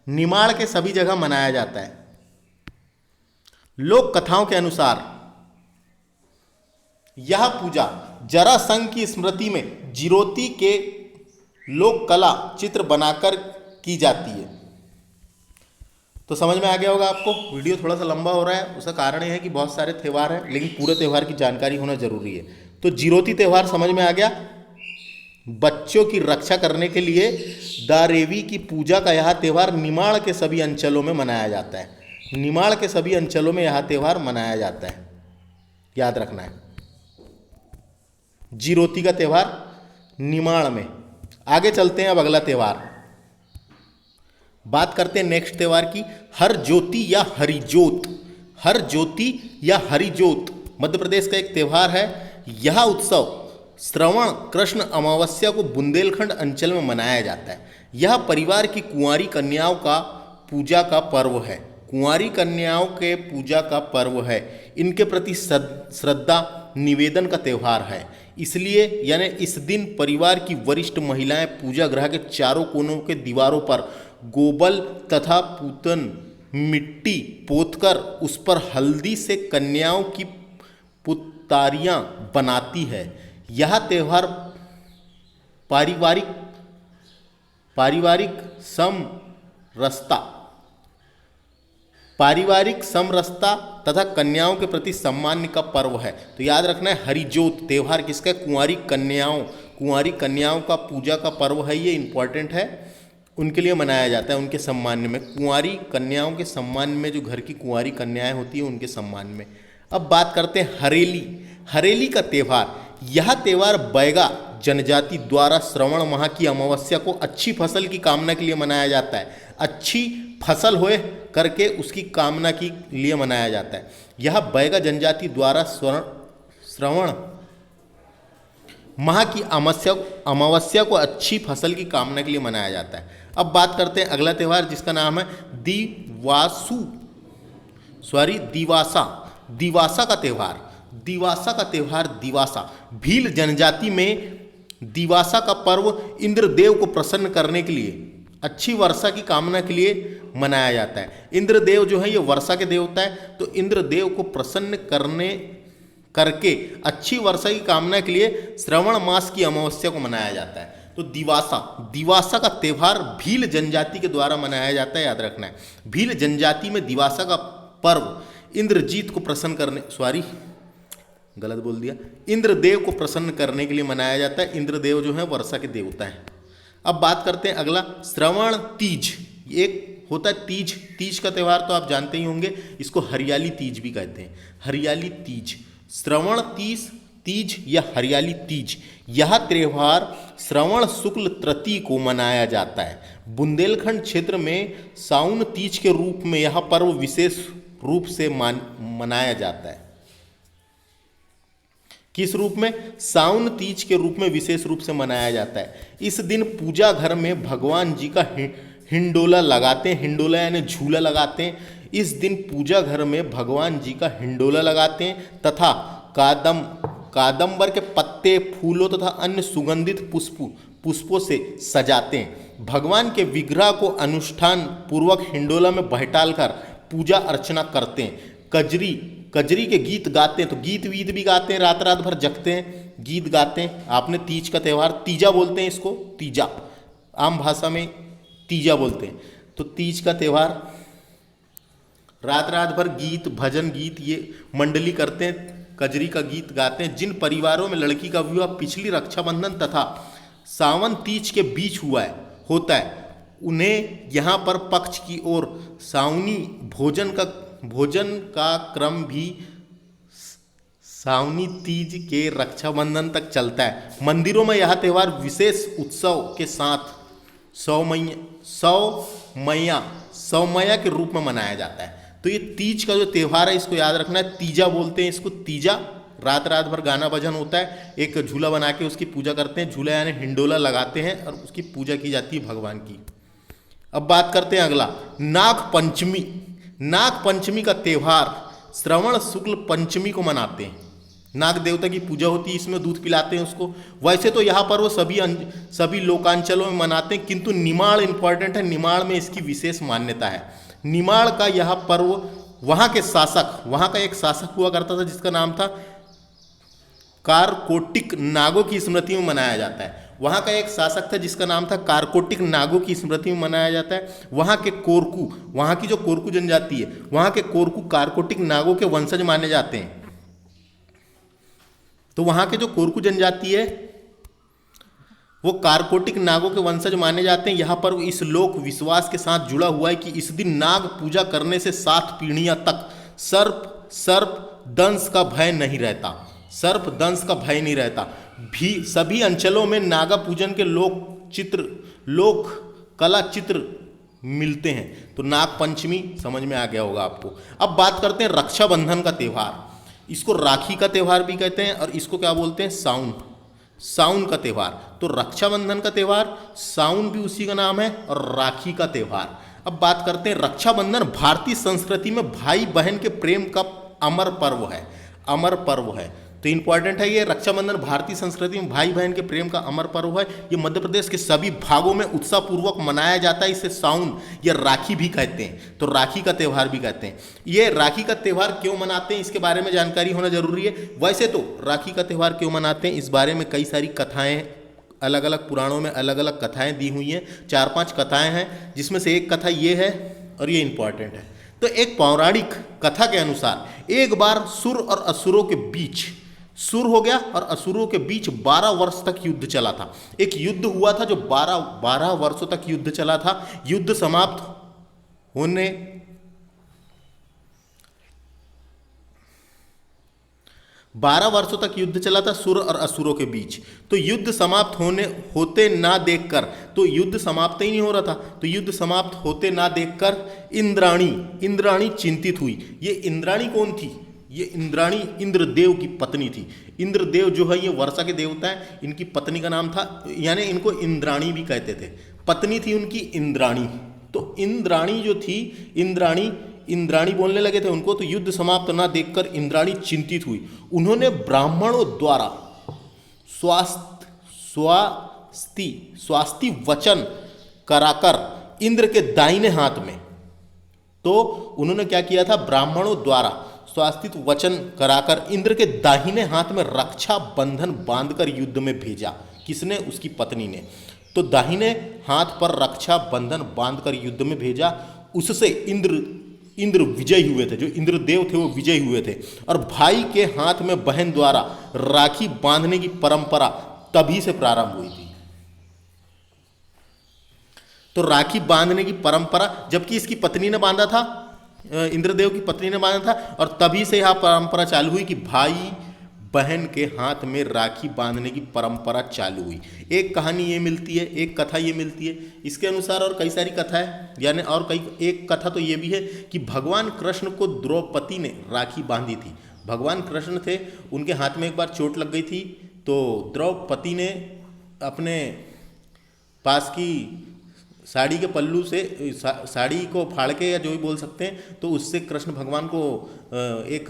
Speaker 1: निमाड़ के सभी जगह मनाया जाता है। लोक कथाओं के अनुसार यह पूजा जरासंध की स्मृति में जिरोती के लोक कला चित्र बनाकर की जाती है। तो समझ में आ गया होगा आपको। वीडियो थोड़ा सा लंबा हो रहा है, उसका कारण यह है कि बहुत सारे त्यौहार हैं लेकिन पूरे त्यौहार की जानकारी होना जरूरी है। तो जिरोती त्यौहार समझ में आ गया। बच्चों की रक्षा करने के लिए दारेवी की पूजा का यह त्यौहार निमाड़ के सभी अंचलों में मनाया जाता है। निमाड़ के सभी अंचलों में यह त्यौहार मनाया जाता है, याद रखना है। जिरोती का त्यौहार निमाड़ में। आगे चलते हैं अब अगला त्यौहार। बात करते हैं नेक्स्ट त्यौहार की, हर ज्योति या हरिजोत। हर ज्योति या हरिजोत मध्य प्रदेश का एक त्यौहार है। यह उत्सव श्रवण कृष्ण अमावस्या को बुंदेलखंड अंचल में मनाया जाता है। यह परिवार की कुंवारी कन्याओं का पूजा का पर्व है। कुंवारी कन्याओं के पूजा का पर्व है। इनके प्रति श्रद्धा निवेदन का त्यौहार है। इसलिए यानी इस दिन परिवार की वरिष्ठ महिलाएं पूजा गृह के चारों कोनों के दीवारों पर गोबल तथा पूतन मिट्टी पोतकर उस पर हल्दी से कन्याओं की पुतारियां बनाती है। यह त्यौहार पारिवारिक समरसता तथा कन्याओं के प्रति सम्मान का पर्व है। तो याद रखना है, हरिजोत त्यौहार किसका? कुंवारी कन्याओं का पूजा का पर्व है। ये इंपॉर्टेंट है, उनके लिए मनाया जाता है, उनके सम्मान में। कुंवारी कन्याओं के सम्मान में, जो घर की कुंवारी कन्याएं होती हैं उनके सम्मान में। अब बात करते हैं हरेली का त्यौहार। यह त्यौहार बैगा जनजाति द्वारा श्रवण माह की अमावस्या को अच्छी फसल की कामना के लिए मनाया जाता है। अच्छी फसल होए करके उसकी कामना के लिए मनाया जाता है। यह बैगा जनजाति द्वारा श्रवण माह की अमावस्या को अच्छी फसल की कामना के लिए मनाया जाता है। अब बात करते हैं अगला त्यौहार जिसका नाम है दिवासा का त्यौहार। दिवासा भील जनजाति में दिवासा का पर्व इंद्रदेव को प्रसन्न करने के लिए, अच्छी वर्षा की कामना के लिए मनाया जाता है। इंद्रदेव जो है ये वर्षा के देवता है, तो इंद्रदेव को प्रसन्न करके अच्छी वर्षा की कामना के लिए श्रवण मास की अमावस्या को मनाया जाता है। तो दिवासा का त्यौहार भील जनजाति के द्वारा मनाया जाता है, याद रखना है। भील जनजाति में दिवासा का पर्व इंद्रजीत को प्रसन्न करने इंद्रदेव को प्रसन्न करने के लिए मनाया जाता है। इंद्रदेव जो है वर्षा के देवता है। अब बात करते हैं अगला श्रवण तीज। एक होता है तीज का त्यौहार तो आप जानते ही होंगे, इसको हरियाली तीज भी कहते हैं। हरियाली तीज, श्रवण तीज या हरियाली तीज, यह त्यौहार श्रवण शुक्ल तृतीय को मनाया जाता है। बुंदेलखंड क्षेत्र में साउन तीज के रूप में यह पर्व विशेष रूप से मनाया जाता है। किस रूप में? साउन तीज के रूप में विशेष रूप से मनाया जाता है। इस दिन पूजा घर में भगवान जी का हिंडोला लगाते हैं। हिंडोला यानी झूला लगाते हैं। इस दिन पूजा घर में भगवान जी का हिंडोला लगाते हैं तथा कादम्बर के पत्ते, फूलों तथा अन्य सुगंधित पुष्पों से सजाते हैं। भगवान के विग्रह को अनुष्ठान पूर्वक हिंडोला में बैठालकर पूजा अर्चना करते हैं। कजरी के गीत गाते हैं, तो गीत वीत भी गाते हैं, रात रात भर जगते हैं, गीत गाते हैं। आपने तीज का त्यौहार तीजा बोलते हैं, इसको तीजा, आम भाषा में तीजा बोलते हैं। तो तीज का त्यौहार रात रात भर गीत भजन गीत ये मंडली करते हैं, कजरी का गीत गाते हैं। जिन परिवारों में लड़की का विवाह पिछली रक्षाबंधन तथा सावन तीज के बीच होता है, उन्हें यहाँ पर पक्ष की ओर सावनी भोजन का क्रम भी सावनी तीज के रक्षाबंधन तक चलता है। मंदिरों में यह त्यौहार विशेष उत्सव के साथ सौमैया के रूप में मनाया जाता है। तो ये तीज का जो त्यौहार है, इसको याद रखना है, तीजा बोलते हैं इसको, तीजा। रात रात भर गाना भजन होता है, एक झूला बना के उसकी पूजा करते हैं, झूला यानी हिंडोला लगाते हैं और उसकी पूजा की जाती है भगवान की। अब बात करते हैं अगला, नाग पंचमी। नाग पंचमी का त्यौहार श्रवण शुक्ल पंचमी को मनाते हैं। नाग देवता की पूजा होती है, इसमें दूध पिलाते हैं उसको। वैसे तो यहाँ पर वो सभी लोकांचलों में मनाते हैं, किंतु निमाड़ इंपॉर्टेंट है, निमाड़ में इसकी विशेष मान्यता है। निमाड़ का यह पर्व वहाँ का एक शासक हुआ करता था जिसका नाम था कारकोटिक नागों की स्मृति में मनाया जाता है। वहाँ का एक शासक था जिसका नाम था कारकोटिक नागों की स्मृति में मनाया जाता है। वहाँ के कोरकू, वहाँ की जो कोरकू जनजाति है, वहाँ के कोरकू कारकोटिक नागों के वंशज माने जाते हैं। तो वहाँ के जो कोरकू जनजाति है वो कारकोटिक नागों के वंशज माने जाते हैं। यहाँ पर इस लोक विश्वास के साथ जुड़ा हुआ है कि इस दिन नाग पूजा करने से 7 पीढ़ियां तक सर्प दंश का भय नहीं रहता। सर्प दंश का भय नहीं रहता। भी सभी अंचलों में नागा पूजन के लोक कला चित्र मिलते हैं। तो नाग पंचमी समझ में आ गया होगा आपको। अब बात करते हैं रक्षाबंधन का त्यौहार। इसको राखी का त्यौहार भी कहते हैं और इसको क्या बोलते हैं, साउन का त्यौहार। तो रक्षाबंधन का त्यौहार, साउन भी उसी का नाम है, और राखी का त्यौहार। अब बात करते हैं रक्षाबंधन भारतीय संस्कृति में भाई बहन के प्रेम का अमर पर्व है। तो इंपॉर्टेंट है ये, रक्षाबंधन भारतीय संस्कृति में भाई बहन के प्रेम का अमर पर्व है। ये मध्य प्रदेश के सभी भागों में उत्साहपूर्वक मनाया जाता है। इसे साउन या राखी भी कहते हैं, तो राखी का त्यौहार भी कहते हैं। ये राखी का त्यौहार क्यों मनाते हैं, इसके बारे में जानकारी होना जरूरी है। वैसे तो राखी का त्यौहार क्यों मनाते हैं, इस बारे में कई सारी कथाएं, अलग अलग पुराणों में अलग अलग कथाएं दी हुई हैं। 4-5 कथाएं हैं, जिसमें से एक कथा ये है और ये इंपॉर्टेंट है। तो एक पौराणिक कथा के अनुसार एक बार सुर और असुरों के बीच, सुर हो गया और असुरों के बीच 12 वर्ष तक युद्ध चला था। एक युद्ध हुआ था जो 12 वर्षों तक युद्ध चला था। युद्ध समाप्त होने 12 वर्षों तक युद्ध चला था सुर और असुरों के बीच। तो युद्ध समाप्त होते ना देखकर, तो युद्ध समाप्त ही नहीं हो रहा था, तो युद्ध समाप्त होते ना देखकर इंद्राणी चिंतित हुई। ये इंद्राणी कौन थी, ये इंद्राणी इंद्रदेव की पत्नी थी। इंद्रदेव जो है ये वर्षा के देवता हैं, इनकी पत्नी का नाम था, यानी इनको इंद्राणी भी कहते थे। पत्नी थी उनकी इंद्राणी। तो इंद्राणी जो थी, इंद्राणी बोलने लगे थे उनको। तो युद्ध समाप्त ना देखकर इंद्राणी चिंतित हुई। उन्होंने ब्राह्मणों द्वारा स्वास्ति वचन कराकर इंद्र के दाहिने हाथ में, तो उन्होंने क्या किया था, ब्राह्मणों द्वारा स्वास्तित वचन कराकर इंद्र के दाहिने हाथ में रक्षा बंधन बांधकर युद्ध में भेजा। किसने, उसकी पत्नी ने। तो दाहिने हाथ पर रक्षा बंधन बांधकर युद्ध में भेजा। उससे इंद्र विजयी हुए थे, जो इंद्रदेव थे वो विजयी हुए थे। और भाई के हाथ में बहन द्वारा राखी बांधने की परंपरा तभी से प्रारंभ हुई थी। तो राखी बांधने की परंपरा, जबकि इसकी पत्नी ने बांधा था, इंद्रदेव की पत्नी ने बांधा था, और तभी से यह परंपरा चालू हुई कि भाई बहन के हाथ में राखी बांधने की परंपरा चालू हुई। एक कहानी ये मिलती है, एक कथा ये मिलती है। इसके अनुसार और कई सारी कथा है, यानी और एक कथा तो ये भी है कि भगवान कृष्ण को द्रौपदी ने राखी बांधी थी। भगवान कृष्ण थे, उनके हाथ में एक बार चोट लग गई थी, तो द्रौपदी ने अपने पास की साड़ी के पल्लू से साड़ी को फाड़ के, या जो भी बोल सकते हैं, तो उससे कृष्ण भगवान को एक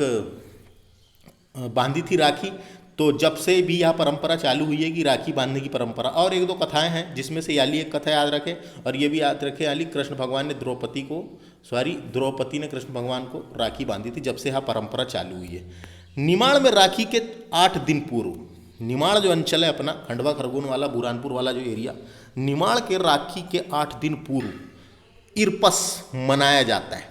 Speaker 1: बांधी थी राखी। तो जब से भी यह परंपरा चालू हुई है कि राखी बांधने की परंपरा। और एक दो कथाएं हैं जिसमें से याली एक कथा याद रखें, और ये भी याद रखें याली कृष्ण भगवान ने द्रौपदी ने कृष्ण भगवान को राखी बांधी थी, जब से यह परंपरा चालू हुई है। निमाड़ में राखी के 8 दिन पूर्व, निमाड़ जो अंचल है अपना खंडवा खरगोन वाला बुरहानपुर वाला जो एरिया, निमाड़ के राखी के 8 दिन पूर्व इरपस मनाया जाता है।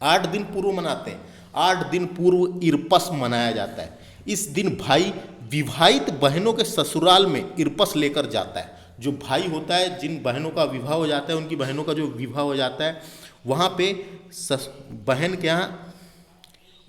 Speaker 1: 8 दिन पूर्व मनाते हैं, 8 दिन पूर्व इरपस मनाया जाता है। इस दिन भाई विवाहित बहनों के ससुराल में इरपस लेकर जाता है। जो भाई होता है, जिन बहनों का विवाह हो जाता है, उनकी बहनों का जो विवाह हो जाता है, वहाँ पे बहन के यहाँ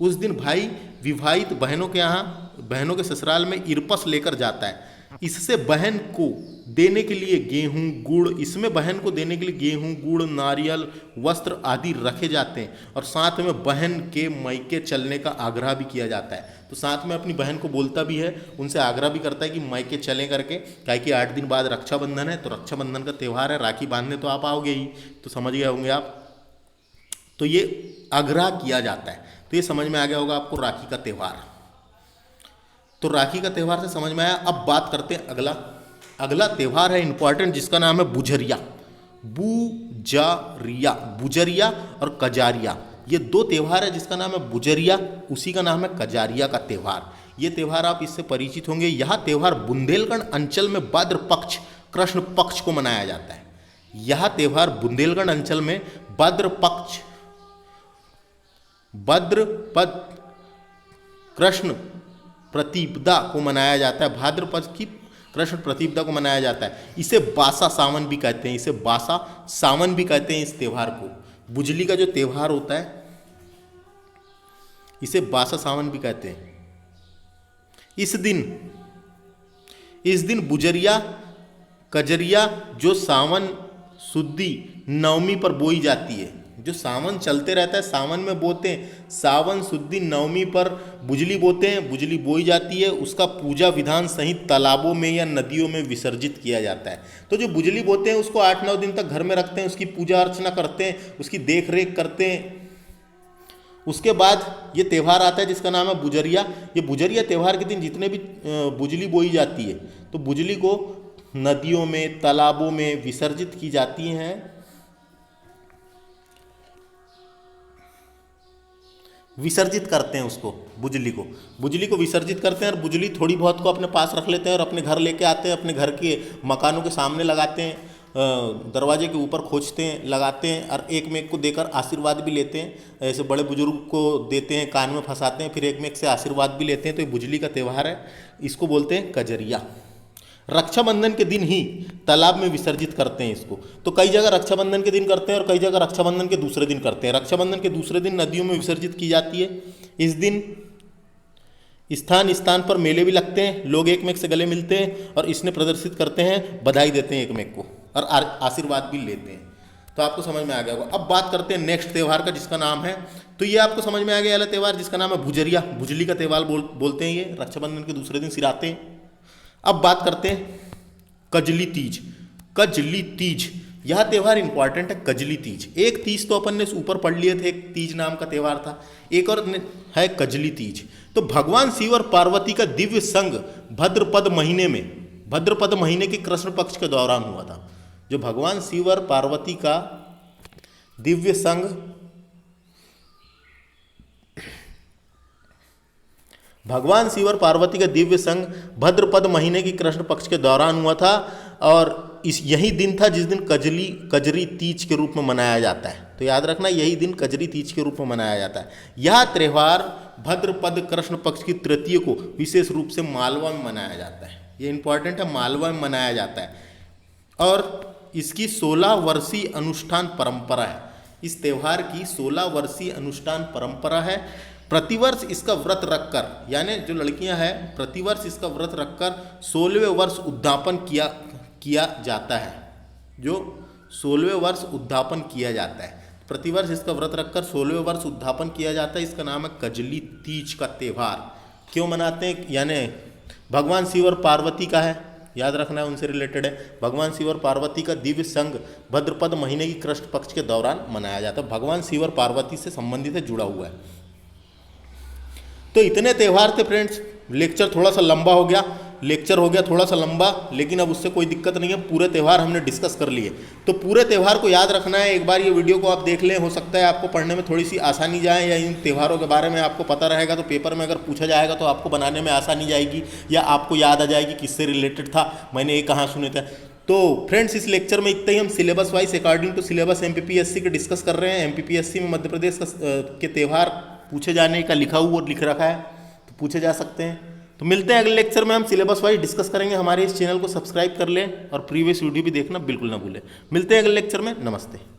Speaker 1: उस दिन भाई विवाहित बहनों के यहाँ, बहनों के ससुराल में इरपस लेकर जाता है। इससे बहन को देने के लिए गेहूं गुड़, इसमें बहन को देने के लिए गेहूं गुड़ नारियल वस्त्र आदि रखे जाते हैं, और साथ में बहन के मायके चलने का आग्रह भी किया जाता है। तो साथ में अपनी बहन को बोलता भी है, उनसे आग्रह भी करता है कि मायके चलें करके, क्या कि 8 दिन बाद रक्षाबंधन है, तो रक्षाबंधन का त्यौहार है, राखी बांधने तो आप आओगे ही, तो समझ गए होंगे आप। तो ये आग्रह किया जाता है, तो ये समझ में आ गया होगा आपको राखी का त्यौहार। तो राखी का त्यौहार से समझ में आया। अब बात करते हैं अगला त्यौहार है इंपॉर्टेंट, जिसका नाम है बुझरिया। बुजरिया और कजारिया, ये 2 त्यौहार है, जिसका नाम है बुजरिया, उसी का नाम है कजारिया का त्यौहार। ये त्यौहार आप इससे परिचित होंगे। यह त्यौहार बुंदेलखंड अंचल में भाद्र पक्ष कृष्ण पक्ष को मनाया जाता है। यह त्यौहार बुंदेलखंड अंचल में भाद्रपद कृष्ण प्रतिपदा को मनाया जाता है। भाद्रपद की कृष्ण प्रतिपदा को मनाया जाता है। इसे बासा सावन भी कहते हैं, इस त्यौहार को। बुजली का जो त्यौहार होता है, इसे बासा सावन भी कहते हैं। इस दिन बुजरिया कजरिया जो सावन शुद्धि नवमी पर बोई जाती है, जो सावन चलते रहता है, सावन में बोते हैं, सावन शुद्धि नवमी पर बुजली बोते हैं, बुजली बोई जाती है, उसका पूजा विधान सहित तालाबों में या नदियों में विसर्जित किया जाता है। तो जो बुजली बोते हैं उसको 8-9 दिन तक घर में रखते हैं, उसकी पूजा अर्चना करते हैं, उसकी देख रेख करते हैं। उसके बाद ये त्यौहार आता है जिसका नाम है बुजरिया। ये बुजरिया त्यौहार के दिन जितने भी बुजली बोई जाती है, तो बुजली को नदियों में तालाबों में विसर्जित की जाती हैं। विसर्जित करते हैं उसको, बुजली को विसर्जित करते हैं, और बुजली थोड़ी बहुत को अपने पास रख लेते हैं और अपने घर लेके आते हैं, अपने घर के मकानों के सामने लगाते हैं, दरवाजे के ऊपर खोजते हैं, लगाते हैं, और एक में एक को देकर आशीर्वाद भी लेते हैं। ऐसे बड़े बुजुर्ग को देते हैं, कान में फंसाते हैं, फिर एक में एक से आशीर्वाद भी लेते हैं। तो ये बुजली का त्यौहार है, इसको बोलते हैं कजरिया। रक्षाबंधन के दिन ही तालाब में विसर्जित करते हैं इसको। तो कई जगह रक्षाबंधन के दिन करते हैं और कई जगह रक्षाबंधन के दूसरे दिन करते हैं। रक्षाबंधन के दूसरे दिन नदियों में विसर्जित की जाती है। इस दिन स्थान पर मेले भी लगते हैं, लोग एक में एक से गले मिलते हैं और इसने प्रदर्शित करते हैं, बधाई देते हैं एक में एक को और आशीर्वाद भी लेते हैं। तो आपको समझ में आ गया होगा। अब बात करते हैं नेक्स्ट त्यौहार का, जिसका नाम है, तो ये आपको समझ में आ गया वाला त्यौहार जिसका नाम है बुजरिया। बुजली का त्यौहार बोलते हैं, ये रक्षाबंधन के दूसरे दिन सिराते हैं। अब बात करते हैं कजली तीज। यह त्यौहार इंपॉर्टेंट है, कजली तीज। एक तीज तो अपन ने ऊपर पढ़ लिए थे, एक तीज नाम का त्यौहार था, एक और है कजली तीज। तो भगवान शिव और पार्वती का दिव्य संग भाद्रपद महीने के कृष्ण पक्ष के दौरान हुआ था। जो भगवान शिव और पार्वती का दिव्य संग भाद्रपद महीने की कृष्ण पक्ष के दौरान हुआ था, और यही दिन था जिस दिन कजरी तीज के रूप में मनाया जाता है। तो याद रखना, यही दिन कजरी तीज के रूप में मनाया जाता है। यह त्यौहार भाद्रपद कृष्ण पक्ष की तृतीय को विशेष रूप से मालवा में मनाया जाता है। ये इंपॉर्टेंट है, मालवा में मनाया जाता है, और इसकी 16 वर्षीय अनुष्ठान परंपरा है। इस त्यौहार की 16 वर्षीय अनुष्ठान परंपरा है। प्रतिवर्ष इसका व्रत रखकर, यानी जो लड़कियां हैं, प्रतिवर्ष इसका व्रत रखकर 16वें वर्ष उद्यापन किया जाता है। जो 16वें वर्ष उद्यापन किया जाता है, प्रतिवर्ष इसका व्रत रखकर 16वें वर्ष उद्यापन किया जाता है। इसका नाम है कजली तीज का त्यौहार। क्यों मनाते हैं? यानी भगवान शिव और पार्वती का है, याद रखना है, उनसे रिलेटेड है। भगवान शिव और पार्वती का दिव्य संग भाद्रपद महीने की कृष्ण पक्ष के दौरान मनाया जाता है। भगवान शिव और पार्वती से संबंधित है, जुड़ा हुआ है। तो इतने त्यौहार थे फ्रेंड्स, लेक्चर थोड़ा सा लंबा हो गया, लेक्चर हो गया थोड़ा सा लंबा, लेकिन अब उससे कोई दिक्कत नहीं है, पूरे त्यौहार हमने डिस्कस कर लिए। तो पूरे त्यौहार को याद रखना है, एक बार ये वीडियो को आप देख लें, हो सकता है आपको पढ़ने में थोड़ी सी आसानी जाए, या इन त्यौहारों के बारे में आपको पता रहेगा तो पेपर में अगर पूछा जाएगा तो आपको बनाने में आसानी जाएगी, या आपको याद आ जाएगी किससे रिलेटेड था, मैंने ये कहाँ सुने थे। तो फ्रेंड्स, इस लेक्चर में इतना ही। हम syllabus wise according to syllabus MPPSC के डिस्कस कर रहे हैं। एमपीपीएससी में मध्य प्रदेश के त्यौहार पूछे जाने का लिखा हुआ और लिख रखा है, तो पूछे जा सकते हैं। तो मिलते हैं अगले लेक्चर में, हम सिलेबस वाइज डिस्कस करेंगे। हमारे इस चैनल को सब्सक्राइब कर लें और प्रीवियस वीडियो भी देखना बिल्कुल ना भूलें। मिलते हैं अगले लेक्चर में। नमस्ते।